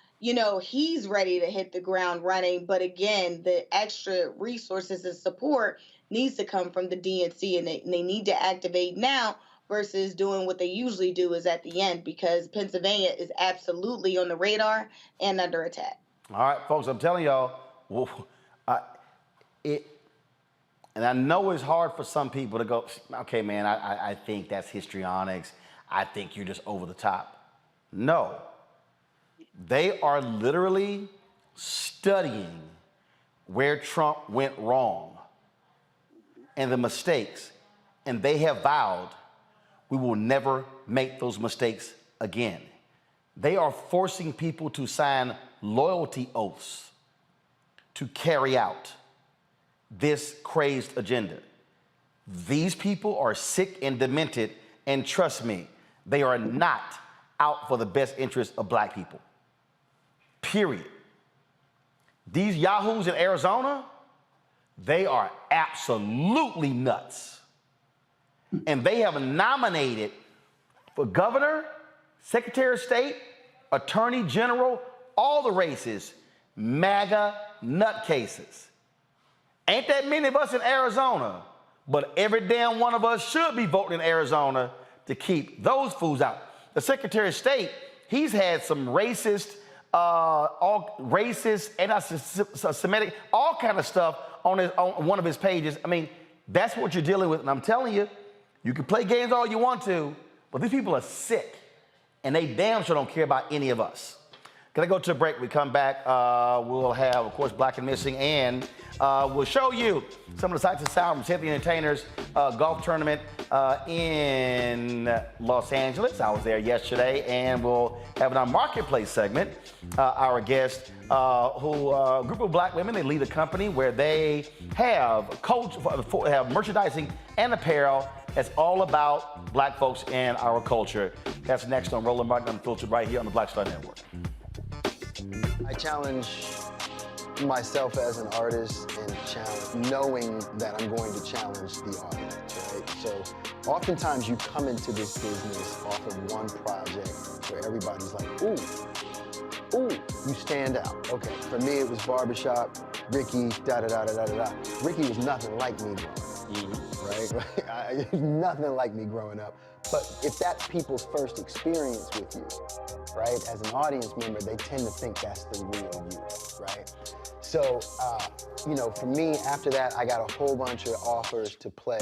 he's ready to hit the ground running. But again, the extra resources and support needs to come from the DNC, and they need to activate now versus doing what they usually do is at the end, because Pennsylvania is absolutely on the radar and under attack. All right, folks, I'm telling y'all, and I know it's hard for some people to go, okay, man, I think that's histrionics. I think you're just over the top. No. They are literally studying where Trump went wrong and the mistakes, and they have vowed we will never make those mistakes again. They are forcing people to sign loyalty oaths to carry out this crazed agenda. These people are sick and demented, and trust me, they are not out for the best interest of black people. Period. These yahoos in Arizona, they are absolutely nuts. And they have nominated for governor, secretary of state, attorney general, all the races, MAGA nutcases. Ain't that many of us in Arizona, but every damn one of us should be voting in Arizona to keep those fools out. The secretary of state, he's had some racist, anti-Semitic, all kind of stuff on one of his pages. I mean, that's what you're dealing with. And I'm telling you, you can play games all you want to, but these people are sick, and they damn sure don't care about any of us. Can I go to a break? We come back, we'll have, of course, Black and Missing, and we'll show you some of the sights and sounds from Cynthia Entertainer's golf tournament in Los Angeles. I was there yesterday, and we'll have in our marketplace segment our guest, a group of black women. They lead a company where they have have merchandising and apparel that's all about black folks and our culture. That's next on Roland Martin Unfiltered, right here on the Black Star Network. I challenge myself as an artist and knowing that I'm going to challenge the audience, right? So oftentimes you come into this business off of one project where everybody's like, ooh, you stand out. Okay, for me it was Barbershop, Ricky, da-da-da-da-da-da-da. Ricky was nothing like me growing up, right? Nothing like me growing up. But if that's people's first experience with you, right, as an audience member, they tend to think that's the real you, right? So, for me, after that, I got a whole bunch of offers to play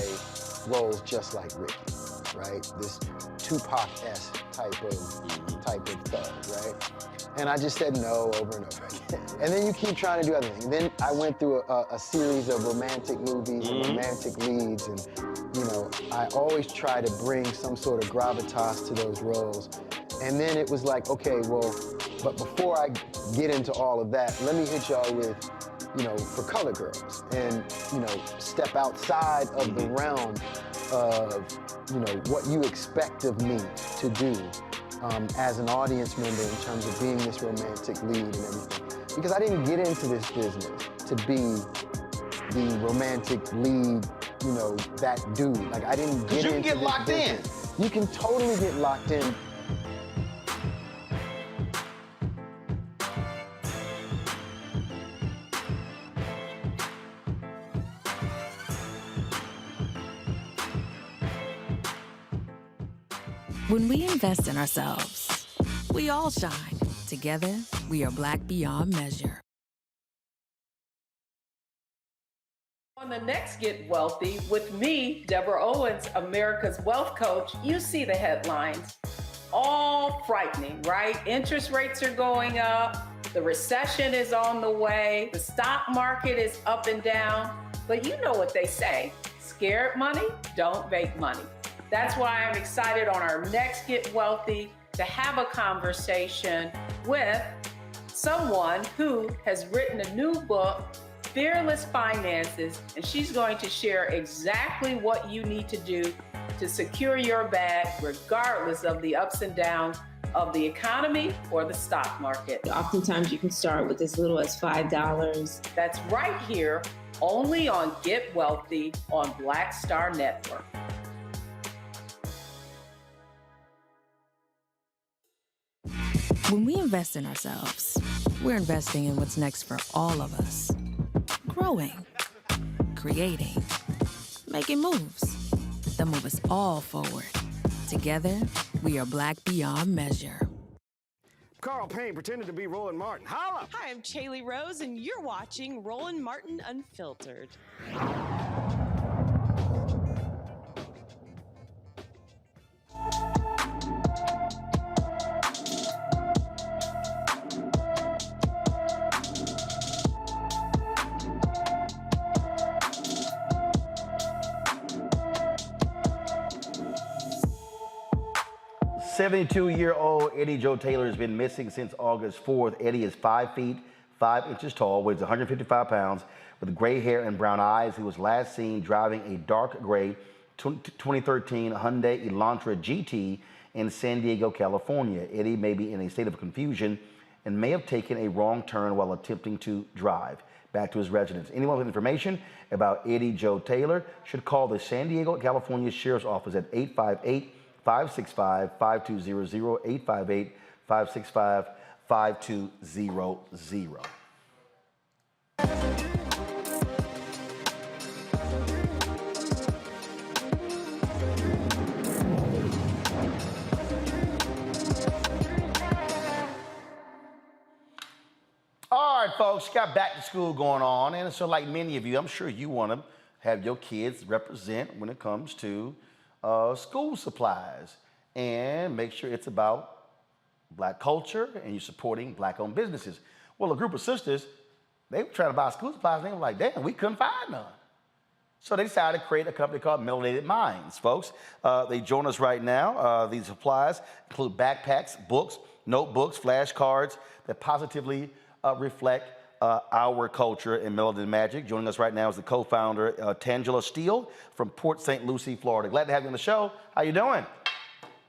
roles just like Ricky, right? This Tupac-esque type of thug, right? And I just said no over and over again. And then you keep trying to do other things. Then I went through a series of romantic movies and romantic leads, and I always try to bring some sort of gravitas to those roles. And then it was like, okay, well, but before I get into all of that, let me hit y'all with, For Color Girls, and, step outside of the realm of, what you expect of me to do as an audience member in terms of being this romantic lead and everything. Because I didn't get into this business to be the romantic lead, that dude. Like, I didn't get into this business. You can get locked in. You can totally get locked in. When we invest in ourselves, we all shine. Together, we are Black beyond measure. On the next Get Wealthy with me, Deborah Owens, America's Wealth Coach, you see the headlines. All frightening, right? Interest rates are going up. The recession is on the way. The stock market is up and down. But you know what they say, scared money don't make money. That's why I'm excited on our next Get Wealthy to have a conversation with someone who has written a new book, Fearless Finances, and she's going to share exactly what you need to do to secure your bag regardless of the ups and downs of the economy or the stock market. Oftentimes you can start with as little as $5. That's right here, only on Get Wealthy on Black Star Network. When we invest in ourselves, we're investing in what's next for all of us. Growing, creating, making moves that move us all forward. Together, we are Black beyond measure. Carl Payne pretended to be Roland Martin. Holla! Hi, I'm Chaley Rose, and you're watching Roland Martin Unfiltered. 72-year-old Eddie Joe Taylor has been missing since August 4th. Eddie is 5 feet, 5 inches tall, weighs 155 pounds, with gray hair and brown eyes. He was last seen driving a dark gray 2013 Hyundai Elantra GT in San Diego, California. Eddie may be in a state of confusion and may have taken a wrong turn while attempting to drive back to his residence. Anyone with information about Eddie Joe Taylor should call the San Diego, California Sheriff's Office at 858-565-5200, 858-565-5200. All right, folks, got back to school going on, and so like many of you, I'm sure you want to have your kids represent when it comes to school supplies and make sure it's about Black culture and you're supporting Black-owned businesses. Well, a group of sisters, they were trying to buy school supplies, and they were like, damn, we couldn't find none. So they decided to create a company called Melanated Minds, folks. They join us right now. These supplies include backpacks, books, notebooks, flashcards that positively reflect our culture and Melanated Magic. Joining us right now is the co-founder, Tangela Steele from Port St. Lucie, Florida. Glad to have you on the show. How you doing?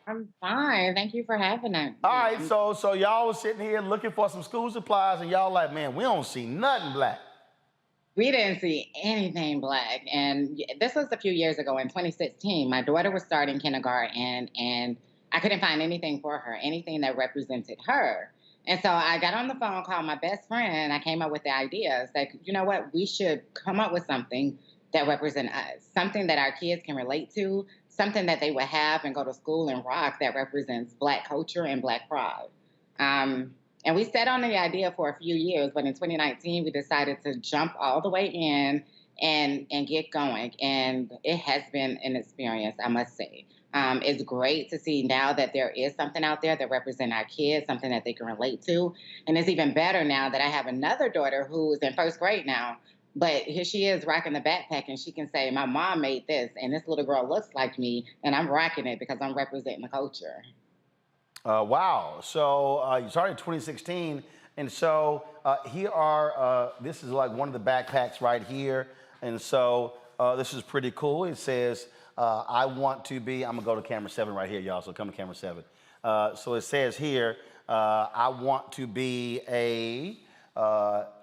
I'm fine. Thank you for having us. All right, so y'all was sitting here looking for some school supplies, and y'all like, man, we don't see nothing Black. We didn't see anything Black. And this was a few years ago in 2016. My daughter was starting kindergarten, and I couldn't find anything for her, anything that represented her. And so I got on the phone, called my best friend, and I came up with the idea. It's like, you know what? We should come up with something that represents us, something that our kids can relate to, something that they would have and go to school and rock that represents Black culture and Black pride. And we sat on the idea for a few years, but in 2019, we decided to jump all the way in and get going. And it has been an experience, I must say. It's great to see now that there is something out there that represents our kids, something that they can relate to. And it's even better now that I have another daughter who is in first grade now, but here she is rocking the backpack, and she can say, my mom made this, and this little girl looks like me, and I'm rocking it because I'm representing the culture. Wow. So you started in 2016, and so here are, this is like one of the backpacks right here, and so this is pretty cool. It says, I want to be, I'm gonna go to camera 7 right here, y'all, so come to camera 7. So it says here, I want to be a,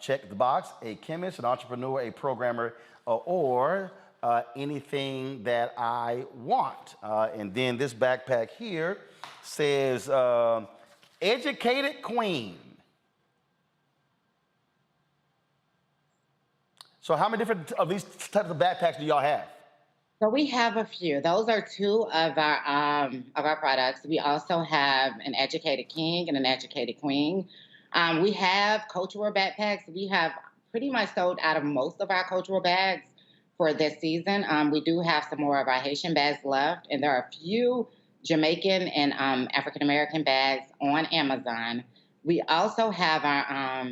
check the box, a chemist, an entrepreneur, a programmer, or anything that I want. And then this backpack here says, educated queen. So how many different of these types of backpacks do y'all have? So we have a few. Those are two of our products. We also have an educated king and an educated queen. We have cultural backpacks. We have pretty much sold out of most of our cultural bags. for this season. We do have some more of our Haitian bags left, and there are a few Jamaican and African American bags on Amazon. We also have our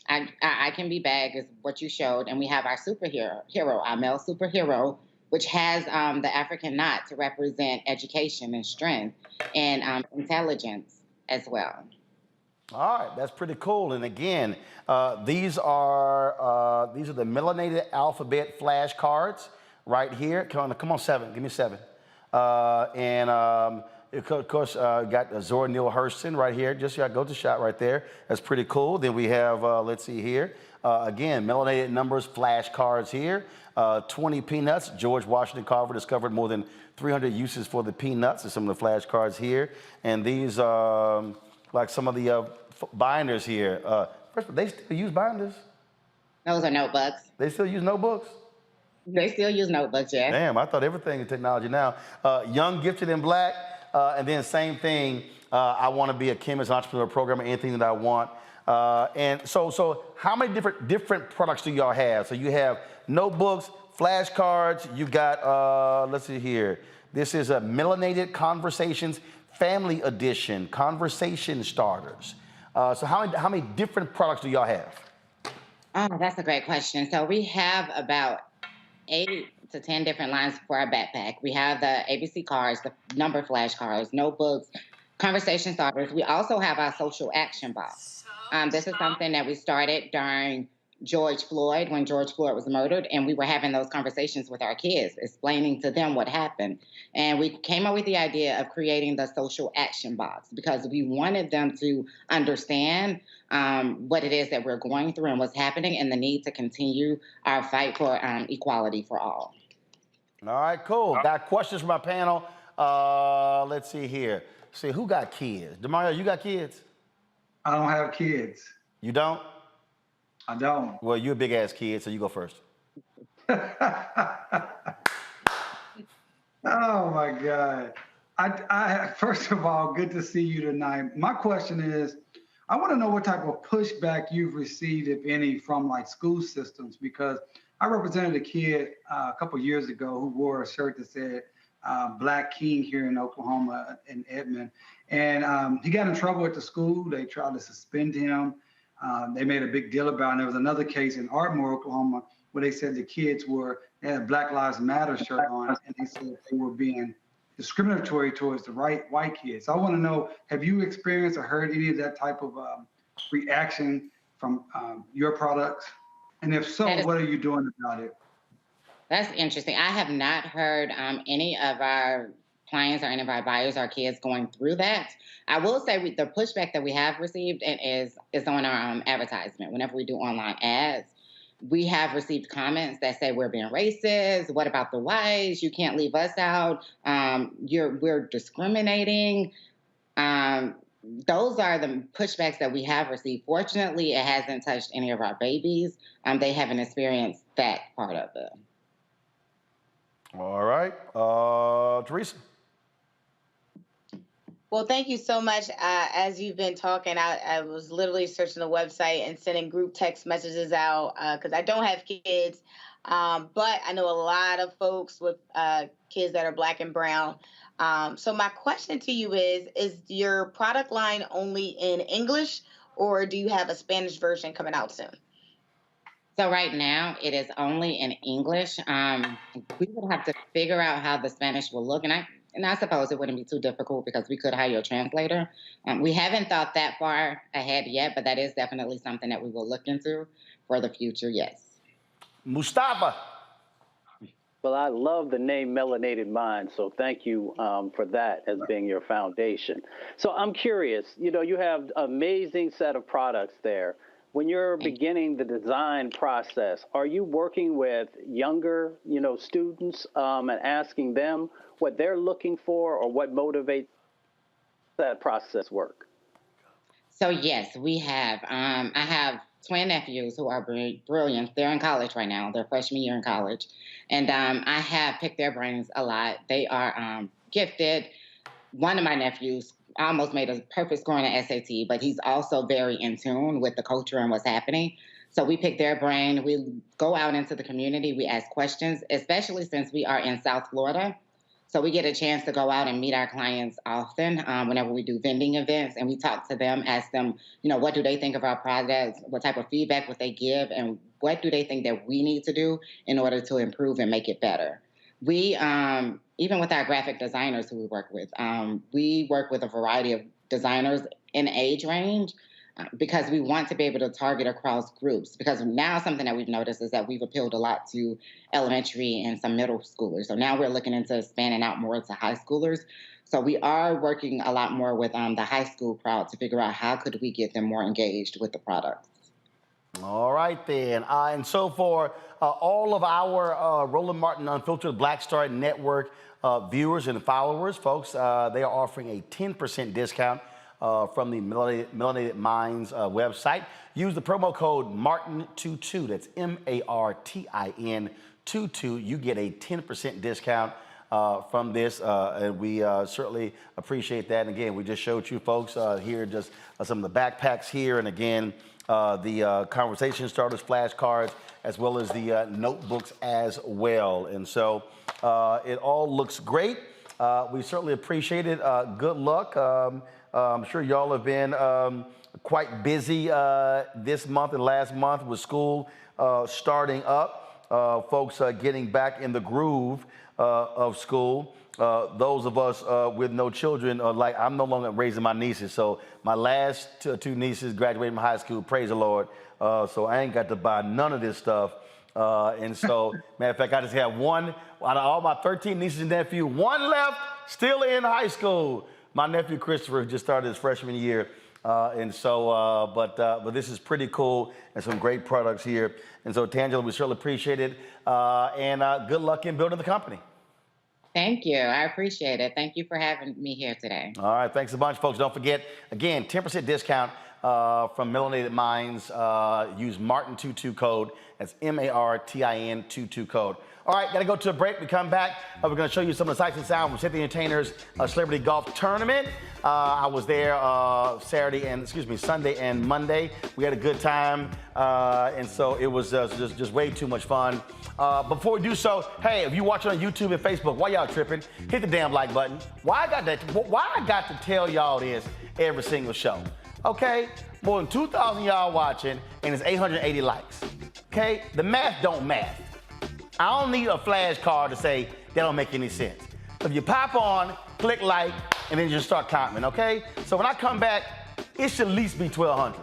I Can Be bag is what you showed, and we have our our male superhero, which has the African knot to represent education and strength and intelligence as well. All right, that's pretty cool. And again, these are the Melanated Alphabet flashcards right here. Come on, 7. Give me 7. Of course, got Zora Neale Hurston right here. Just go to shot right there. That's pretty cool. Then we have, let's see here. Again, melanated numbers flashcards here. 20 peanuts. George Washington Carver discovered more than 300 uses for the peanuts. And some of the flashcards here. And these, like some of the binders here. First, they still use binders? Those are notebooks. They still use notebooks? They still use notebooks, yes. Damn, I thought everything is technology now. Young, Gifted, and Black. And then same thing, I want to be a chemist, entrepreneur, programmer, anything that I want. And so how many different products do y'all have? So you have notebooks, flashcards, you got, let's see here. This is a Melanated Conversations Family Edition, Conversation Starters. So how many different products do y'all have? Oh, that's a great question. So we have about 8 to 10 different lines for our backpack. We have the ABC cards, the number flashcards, notebooks, conversation starters. We also have our social action box. This is something that we started during George Floyd, when George Floyd was murdered, and we were having those conversations with our kids, explaining to them what happened. And we came up with the idea of creating the social action box because we wanted them to understand what it is that we're going through and what's happening and the need to continue our fight for equality for all. All right, cool. Got questions from my panel. Let's see here. See, who got kids? Demario, you got kids? I don't have kids. You don't? I don't. Well, you're a big ass kid, so you go first. Oh my God. I first of all, good to see you tonight. My question is, I want to know what type of pushback you've received, if any, from like school systems, because I represented a kid a couple years ago who wore a shirt that said Black King here in Oklahoma, in Edmond. And he got in trouble at the school. They tried to suspend him. They made a big deal about it. And there was another case in Ardmore, Oklahoma, where they said the kids they had a Black Lives Matter shirt on, and they said they were being discriminatory towards the white kids. So I want to know, have you experienced or heard any of that type of reaction from your products? And if so, what are you doing about it? That's interesting. I have not heard any of our clients or any of our buyers, our kids going through that. I will say the pushback that we have received is on our advertisement. Whenever we do online ads, we have received comments that say we're being racist. What about the whites? You can't leave us out. We're discriminating. Those are the pushbacks that we have received. Fortunately, it hasn't touched any of our babies. They haven't experienced that part of it. All right. Teresa. Well, thank you so much. As you've been talking, I was literally searching the website and sending group text messages out because I don't have kids, but I know a lot of folks with kids that are Black and brown. So my question to you is your product line only in English, or do you have a Spanish version coming out soon? So right now, it is only in English. We would have to figure out how the Spanish will look, and I suppose it wouldn't be too difficult because we could hire a translator. We haven't thought that far ahead yet, but that is definitely something that we will look into for the future, yes. Mustafa. Well, I love the name Melanated Minds, so thank you for that as being your foundation. So I'm curious, you have an amazing set of products there. When you're beginning the design process, are you working with younger, students and asking them what they're looking for or what motivates that process work? So yes, we have. I have twin nephews who are brilliant. They're in college right now. They're freshman year in college. And I have picked their brains a lot. They are gifted. One of my nephews almost made a perfect score on the SAT, but he's also very in tune with the culture and what's happening. So we pick their brain. We go out into the community. We ask questions, especially since we are in South Florida. So we get a chance to go out and meet our clients often whenever we do vending events, and we talk to them, ask them, what do they think of our products, what type of feedback would they give, and what do they think that we need to do in order to improve and make it better. We, even with our graphic designers who we work with a variety of designers in age range, because we want to be able to target across groups. Because now something that we've noticed is that we've appealed a lot to elementary and some middle schoolers. So now we're looking into expanding out more to high schoolers. So we are working a lot more with the high school crowd to figure out how could we get them more engaged with the products. All right, then. And so for all of our Roland Martin Unfiltered Black Star Network viewers and followers, folks, they are offering a 10% discount from the Melanated Minds website. Use the promo code MARTIN22. That's MARTIN 22. You get a 10% discount from this, and we certainly appreciate that. And again, we just showed you folks here just some of the backpacks here, and again, the conversation starters flashcards, as well as the notebooks as well. And so it all looks great. We certainly appreciate it. Good luck. I'm sure y'all have been quite busy this month and last month with school starting up. Folks getting back in the groove of school. Those of us with no children, like I'm no longer raising my nieces. So my last two nieces graduated from high school, praise the Lord. So I ain't got to buy none of this stuff. And so, matter of fact, I just have one out of all my 13 nieces and nephews, one left still in high school. My nephew Christopher just started his freshman year. And so, but this is pretty cool and some great products here. And so, Tangela, we certainly appreciate it. And good luck in building the company. Thank you. I appreciate it. Thank you for having me here today. All right. Thanks a bunch, folks. Don't forget, again, 10% discount from Melanated Minds. Use Martin22 code. That's MARTIN 22 code. All right, got to go to a break. We come back. We're going to show you some of the sights and sounds from City Entertainers Celebrity Golf Tournament. I was there Sunday and Monday. We had a good time, and so it was just way too much fun. Before we do so, hey, if you watching on YouTube and Facebook, why y'all tripping? Hit the damn like button. Why I got to tell y'all this every single show? Okay, more than 2,000 y'all watching, and it's 880 likes. Okay, the math don't math. I don't need a flashcard to say that don't make any sense. If you pop on, click like, and then just start commenting, okay? So when I come back, it should at least be 1,200.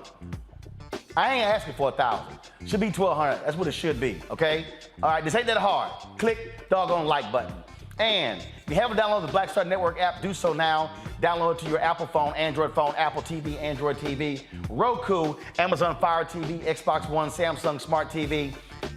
I ain't asking for 1,000. Should be 1,200. That's what it should be, okay? All right, this ain't that hard. Click doggone like button. And if you haven't downloaded the Black Star Network app, do so now. Download it to your Apple phone, Android phone, Apple TV, Android TV, Roku, Amazon Fire TV, Xbox One, Samsung Smart TV.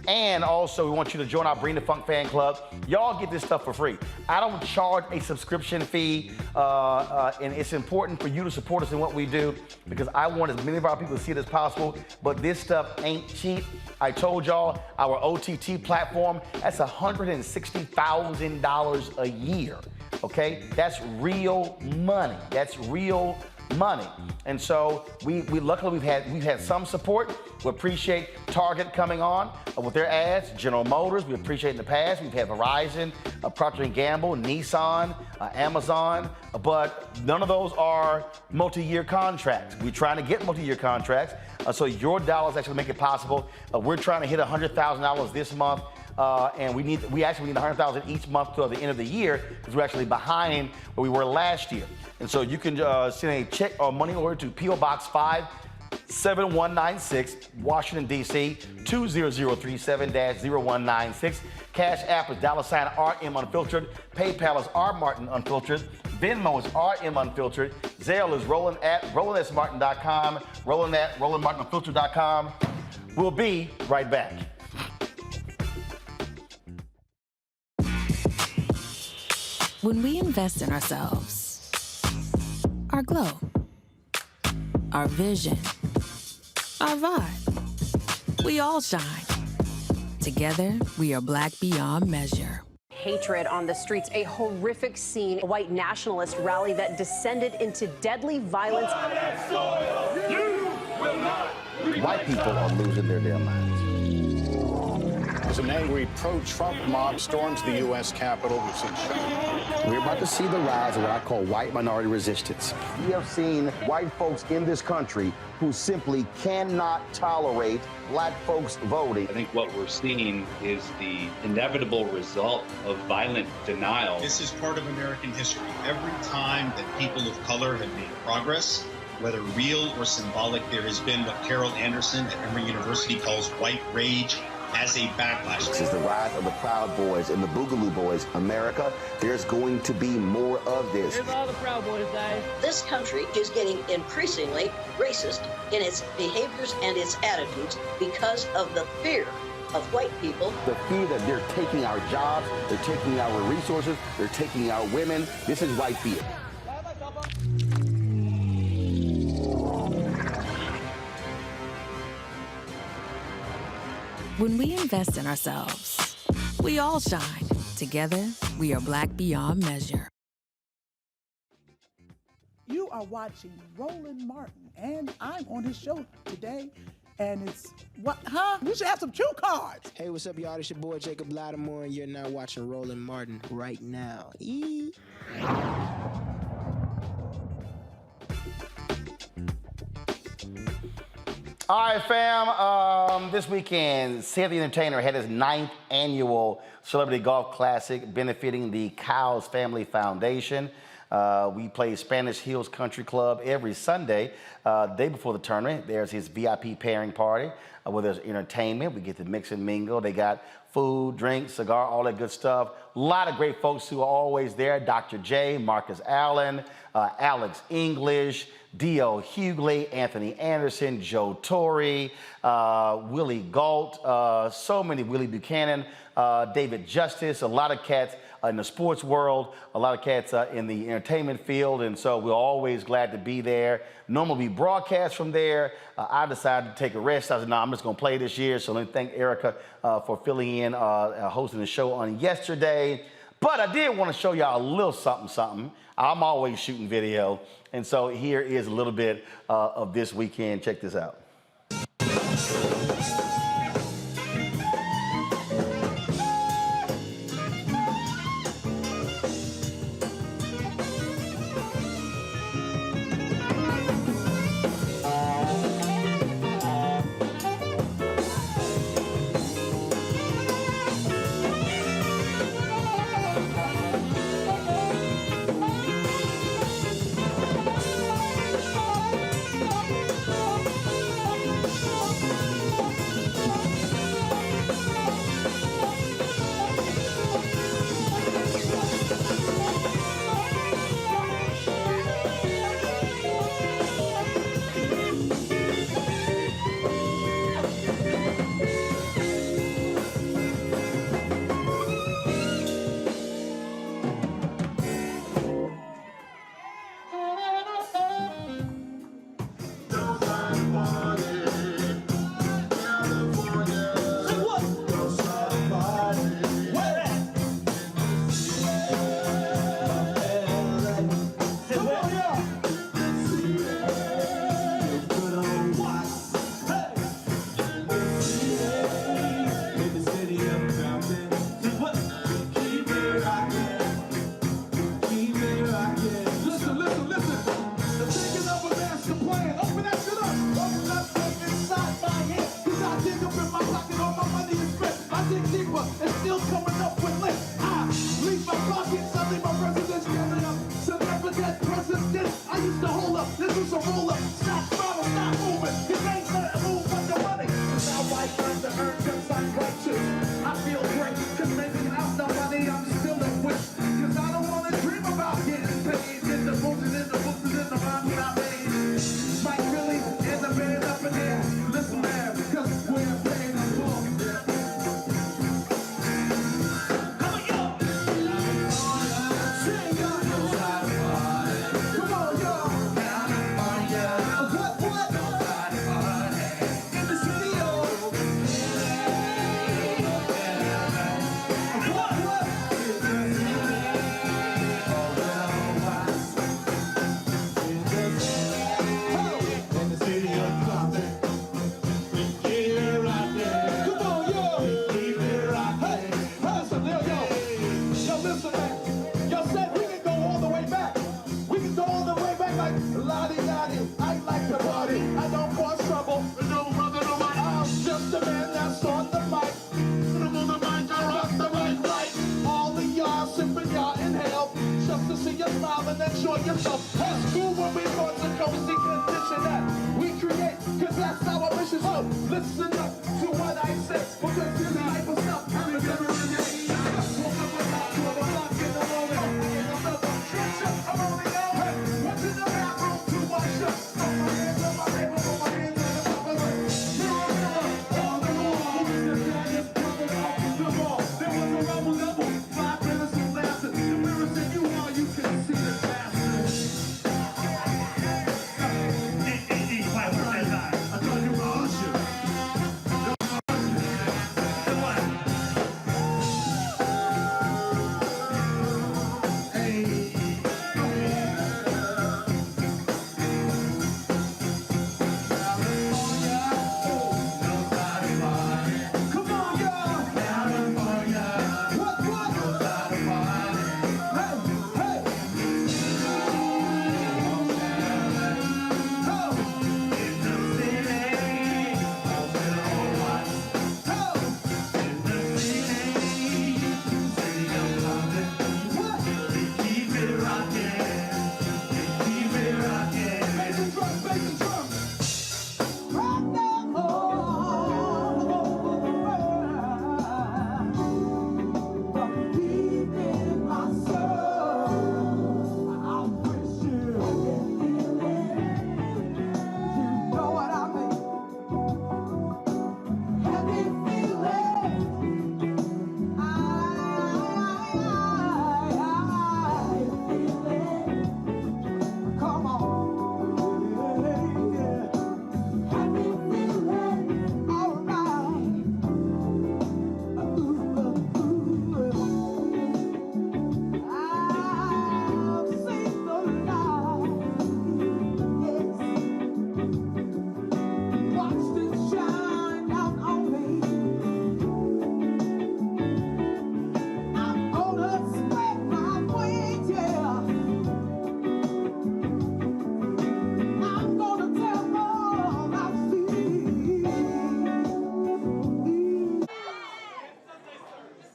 And also, we want you to join our Bring the Funk fan club. Y'all get this stuff for free. I don't charge a subscription fee, and it's important for you to support us in what we do because I want as many of our people to see it as possible, but this stuff ain't cheap. I told y'all our OTT platform, that's $160,000 a year, okay? That's real money. That's real money. And so we luckily we've had some support. We appreciate Target coming on with their ads, General Motors, we appreciate in the past. We've had Verizon, Procter & Gamble, Nissan, Amazon, but none of those are multi-year contracts. We're trying to get multi-year contracts, so your dollars actually make it possible. We're trying to hit $100,000 this month. And we actually need $100,000 each month till the end of the year because we're actually behind where we were last year. And so you can send a check or money order to P.O. Box 57196, Washington, D.C. 20037-0196. Cash App is $RM Unfiltered. PayPal is RMartin Unfiltered. Venmo is RM Unfiltered. Zelle is Roland@RolandSMartin.com. Roland@RolandMartinUnfiltered.com. We'll be right back. When we invest in ourselves, our glow, our vision, our vibe, we all shine. Together, we are black beyond measure. Hatred on the streets, a horrific scene, a white nationalist rally that descended into deadly violence. white people are losing their damn minds. As an angry pro-Trump mob storms the U.S. Capitol, we've seen shootings. We're about to see the rise of what I call white minority resistance. We have seen white folks in this country who simply cannot tolerate black folks voting. I think what we're seeing is the inevitable result of violent denial. This is part of American history. Every time that people of color have made progress, whether real or symbolic, there has been what Carol Anderson at Emory University calls white rage as a backlash. This is the rise of the Proud Boys and the Boogaloo Boys. America, there's going to be more of this. Here's all the Proud Boys, guys. This country is getting increasingly racist in its behaviors and its attitudes because of the fear of white people. The fear that they're taking our jobs, they're taking our resources, they're taking our women. This is white fear. When we invest in ourselves, we all shine. Together, we are black beyond measure. You are watching Roland Martin, and I'm on his show today. And it's, what, huh? We should have some cue cards. Hey, what's up, y'all? It's your boy, Jacob Lattimore, and you're now watching Roland Martin right now. All right, fam. This weekend, Seth the Entertainer had his 9th annual Celebrity Golf Classic benefiting the Cowles Family Foundation. We play Spanish Hills Country Club every Sunday. Day before the tournament, there's his VIP pairing party where there's entertainment. We get to mix and mingle. They got food, drink, cigar, all that good stuff. A lot of great folks who are always there. Dr. J, Marcus Allen, Alex English, D.O. Hughley, Anthony Anderson, Joe Torre, Willie Galt, so many, Willie Buchanan, David Justice, a lot of cats in the sports world, a lot of cats in the entertainment field, and so we're always glad to be there. Normally we broadcast from there. I decided to take a rest. I said, no, I'm just gonna play this year, so let me thank Erica for filling in, hosting the show on yesterday. But I did want to show y'all a little something. I'm always shooting video, and so here is a little bit of this weekend. Check this out. Listen up to what I said, because this life of stuff happens every day. Woke up about 12 o'clock in the morning, and I'm up on stretcher, I'm only going. Went to the bathroom to wash up. Put my hands on my table, put my hands on the top of it. Mirror, on the wall, the guy just coming off the wall. There was a rubble level, 5 minutes of lasting. The mirror said, you are, you can see the bastard. I thought you were Usher.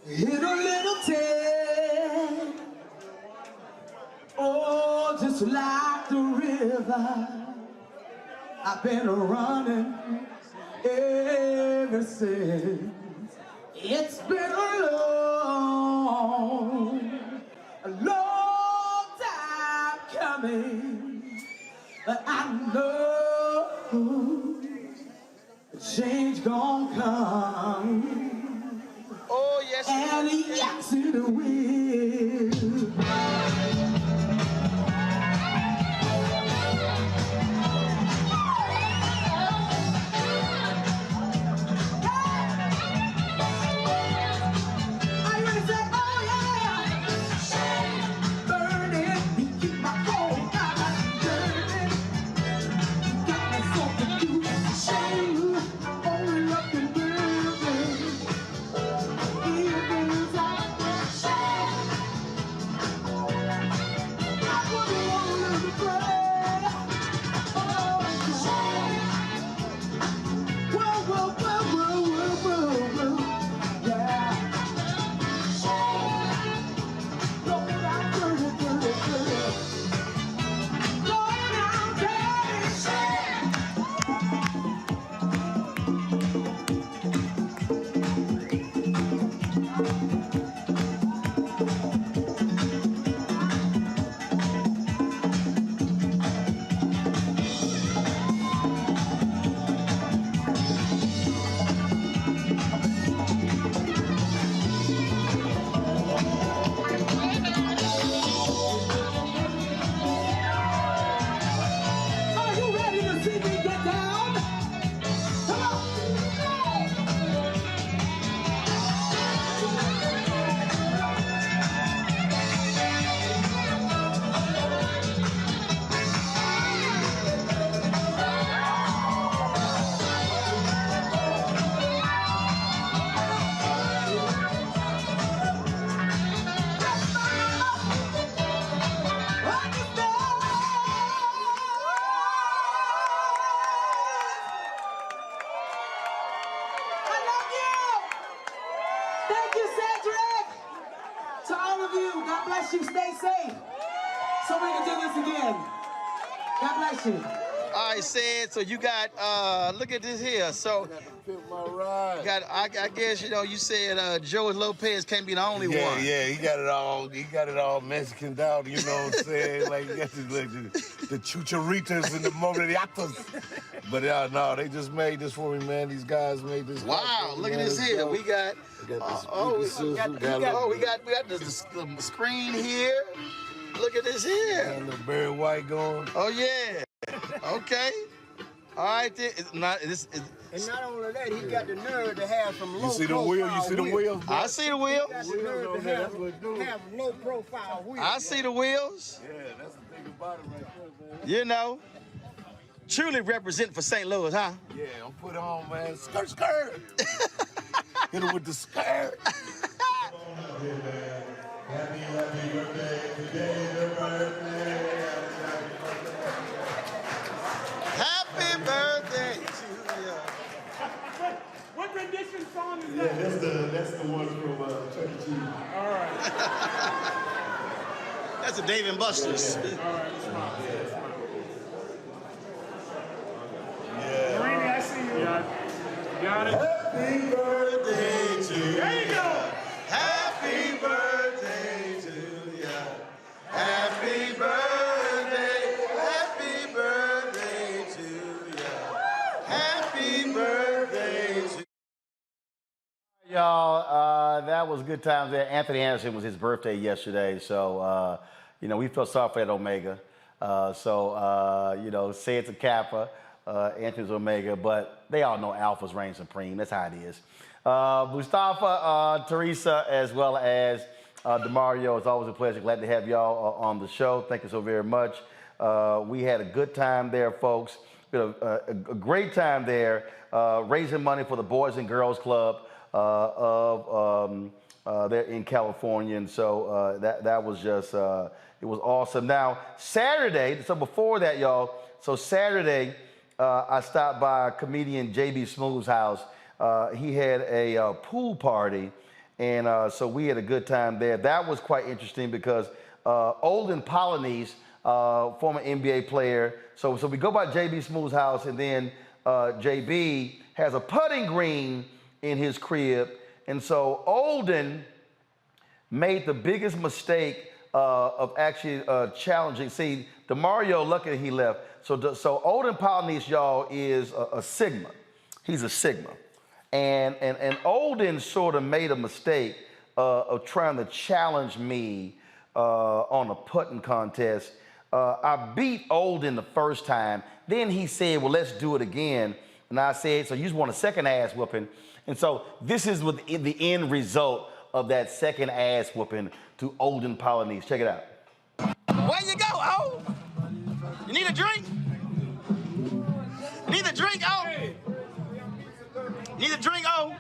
In a little town, oh, just like the river, I've been running ever since. It's been a long time coming, but I know change gon' come. Oh, yes. And yes, it will. Are you ready to say, oh yeah? Burning, you keep my whole body burning. You got me so confused. Shame, only up and burning. Even as I shame, I wouldn't want to pray. Oh, shame. Whoa, whoa, whoa, whoa, whoa, whoa, whoa. Yeah. Go down, dirty, dirty, dirty. Go down, dirty, shame. Are you ready to see me get down? Come on. I love you. Thank you, Cedric. To all of you, God bless you. Stay safe. So we can do this again. God bless you. All right, said. So you got, look at this here. So you got, I guess, you know, you said Joey Lopez can't be the only one. Yeah, he got it all. He got it all Mexican down. You know what I'm saying? Like he got the chucharitas and the morellatos. But no, they just made this for me, man. These guys made this. Wow, look at this here. We got. We got the screen here. Look at this here. Got a little Barry White going. Oh yeah. Okay. All right. It's not. And not only that, he got the nerve to have some low You see the wheel? You see the wheels? I see the wheels. He got the nerve to have low profile wheels. I see the wheels. Yeah, that's the thing about it right there, man. You know, truly representing for St. Louis, huh? Yeah, I'm put on, man. Skirt, skirt. Hit him with the skirt. Happy birthday, today's your birthday. Happy birthday to you. What rendition song is that? Yeah, that's the one from Chuck E. Cheese. All right. That's a Dave and Buster's. All right, smile. Yeah. Marini, I see you. Got it. Happy birthday to you. There you go. Happy birthday to you. Happy birthday. Happy birthday to you. Happy birthday to you. Y'all, that was good times there. Anthony Anderson was his birthday yesterday, so you know, we felt sorry for that Omega. You know, say it's a Kappa, Anthony's Omega, but they all know Alpha's reign supreme. That's how it is. Mustafa, Teresa, as well as DeMario, it's always a pleasure. Glad to have y'all on the show. Thank you so very much. We had a good time there, folks. We had a great time there, raising money for the Boys and Girls Club there in California, and so that was just it was awesome. Now Saturday, so before that, y'all. So Saturday, I stopped by comedian JB Smooth's house. He had a pool party, and so we had a good time there. That was quite interesting because Olden Polynice, former NBA player. So we go by JB Smooth's house, and then JB has a putting green in his crib, and so Olden made the biggest mistake of actually challenging. See, DeMario, lucky he left. So Olden Polynice, y'all, is a Sigma. He's a Sigma. And Olden sort of made a mistake of trying to challenge me on a putting contest. I beat Olden the first time. Then he said, well, let's do it again. And I said, so you just want a second ass whooping. And so this is what the end result of that second ass whooping to Olden Polynice. Check it out. Where you go, O? You need a drink? You need a drink, O? Need a drink, O?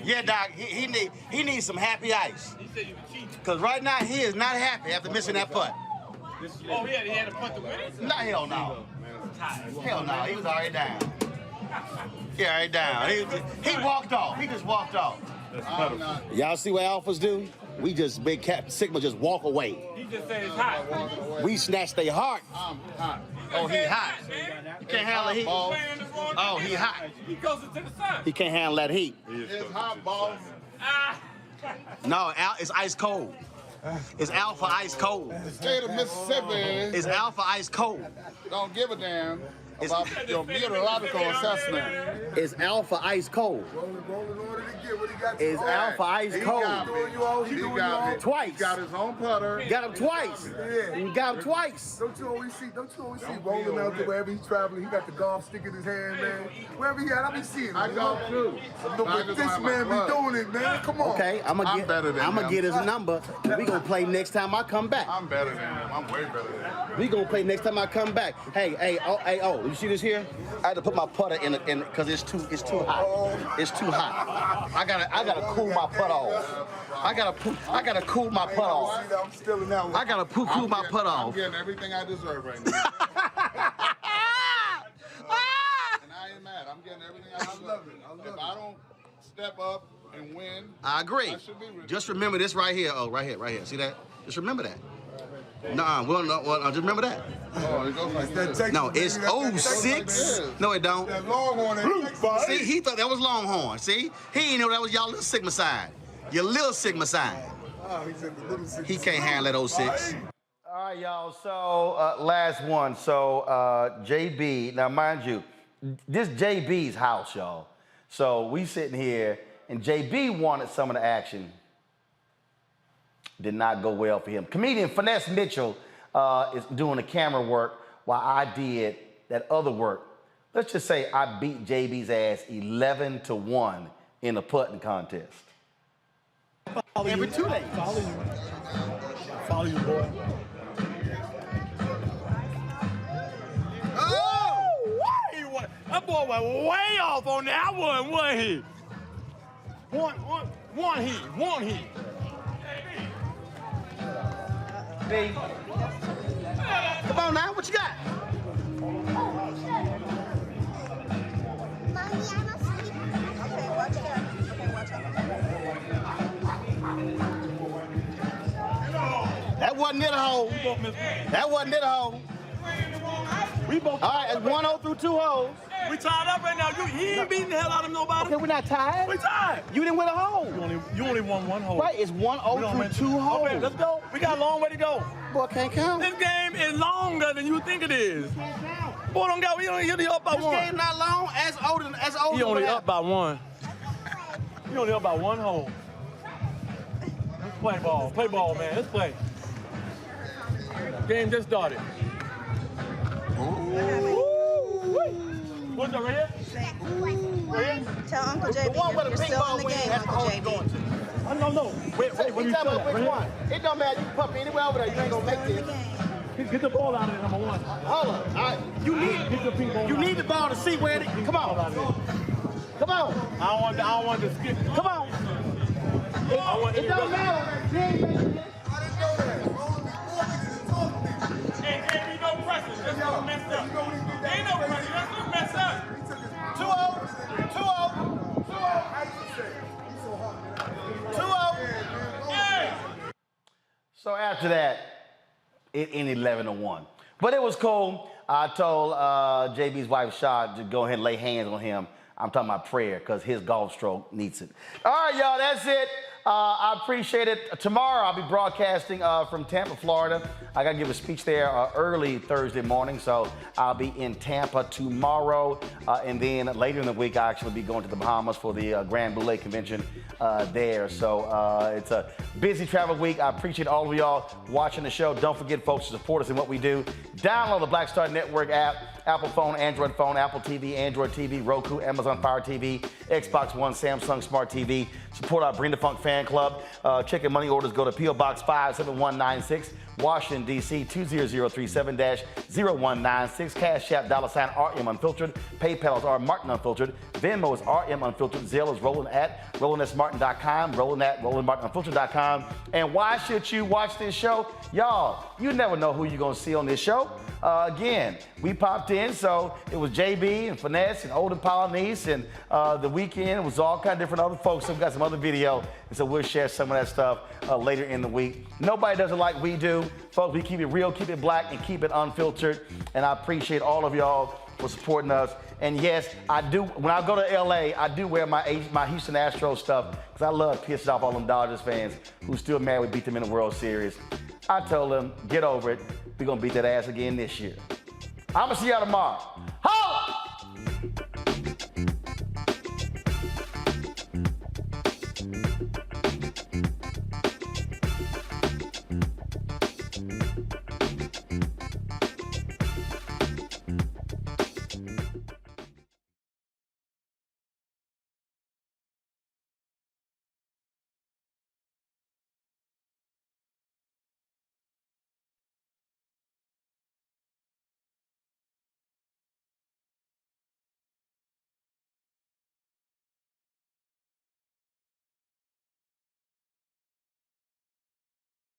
Yeah, Doc, he needs some happy ice. He said you were cheating. Because right now he is not happy after missing that putt. Oh, he had a putt to win it? No, hell no. Hell no, he was already down. He already down. He walked off. He just walked off. Y'all see what alphas do? We just make Sigma just walk away. He just said it's hot. We snatch their heart. I'm hot. Oh, he hot. You can't handle the heat. Oh, he hot. He goes into the sun. He can't handle that heat. It's hot, boss. No, it's ice cold. It's alpha ice cold. The state of Mississippi. It's alpha ice cold. Don't give a damn about your meteorological assessment. It's alpha ice cold. It's alpha ice cold. He got me. Twice. He got his own putter. Got him twice. Yeah. You got him twice. Don't you always see rolling out there wherever he's traveling? He got the golf stick in his hand, man. Wherever he at, I be seeing him. I golf too. But this man be doing it, man. Come on. Okay, I'm gonna get his number. We gonna play next time I come back. I'm better than him. I'm way better than him. We gonna play next time I come back. Hey, you see this here? I had to put my putter in because it's too hot. It's too hot. I gotta cool my putter off. I gotta cool my putter off. I'm still in that one. I gotta cool my putter I'm off. getting everything I deserve right now. And I ain't mad. I'm getting everything I deserve. I love it. If I don't step up and win, I agree. I should be Just remember this right here. Oh, right here. See that? Just remember that. Nah, well, just remember that. Oh, it goes like that. No, it's 06. No, it don't. That Longhorn. See, he thought that was Longhorn. See? He didn't know that was y'all little Sigma side. Your little Sigma side. Oh, he said the little Sigma. He can't handle that 06. All right, y'all. So, last one. So, JB. Now, mind you, this JB's house, y'all. So, we sitting here, and JB wanted some of the action. Did not go well for him. Comedian Finesse Mitchell is doing the camera work while I did that other work. Let's just say I beat JB's ass 11-1 in a putting contest. Every 2 days. Follow you, boy. Oh! That boy went way off on that one, wasn't he? One heat. B. Come on now, what you got? That wasn't near the hole. That wasn't near the hole. We both. All right, it's 1 hole through 2 holes. We tied up right now. He ain't beating the hell out of nobody. Okay, we're not tied. We tied. You didn't win a hole. You only won 1 hole. Right, it's 1 hole through 2 holes. Okay, let's go. We got a long way to go. Boy, can't count. This game is longer than you think it is. Boy, don't go. We only up by 1. This game not long. As old. He only up by 1. He only up by 1 hole. Let's play ball. Play ball, man. Let's play. Game just started. What's up right here? Right here? Tell Uncle JB you're still in the game, Uncle JB. No. Wait, when you tell which right one? It don't matter. You can pump me anywhere over there. You ain't gonna make this. Get the ball out of there, number 1. Hold on. All right. You need the ball to see where it is. Come on. Come on. I don't want to skip. Come on. It don't matter. You ain't making this. Ain't no pressure. That's no messed up. Ain't no pressure. That's no messed up. 2-0. 2-0. 2-0. Hey. So after that, it ended 11-1. But it was cool. I told JB's wife, Shad, to go ahead and lay hands on him. I'm talking about prayer, because his golf stroke needs it. All right, y'all, that's it. I appreciate it. Tomorrow, I'll be broadcasting from Tampa, Florida. I got to give a speech there early Thursday morning, so I'll be in Tampa tomorrow. And then later in the week, I'll actually be going to the Bahamas for the Grand Boulay Convention there. So it's a busy travel week. I appreciate all of y'all watching the show. Don't forget, folks, to support us in what we do. Download the Black Star Network app. Apple phone, Android phone, Apple TV, Android TV, Roku, Amazon Fire TV, Xbox One, Samsung Smart TV. Support our Bring the Funk fan club. Check and money orders. Go to P.O. Box 57196, Washington, D.C. 20037-0196. Cash App, $RM Unfiltered. PayPal is R Martin Unfiltered. Venmo is RM Unfiltered. Zelle is Roland@RolandSMartin.com. Roland@RolandMartinUnfiltered.com. And why should you watch this show? Y'all, you never know who you're going to see on this show. Again, we popped in, so it was JB and Finesse and Olden Polynice, and the weekend it was all kind of different other folks. So we got some other video, and so we'll share some of that stuff later in the week. Nobody does it like we do. Folks, we keep it real, keep it black, and keep it unfiltered. And I appreciate all of y'all for supporting us. And yes, I do, when I go to LA, I do wear my Houston Astros stuff, because I love pissing off all them Dodgers fans who still mad we beat them in the World Series. I told them, get over it. We're going to beat that ass again this year. I'm going to see y'all tomorrow.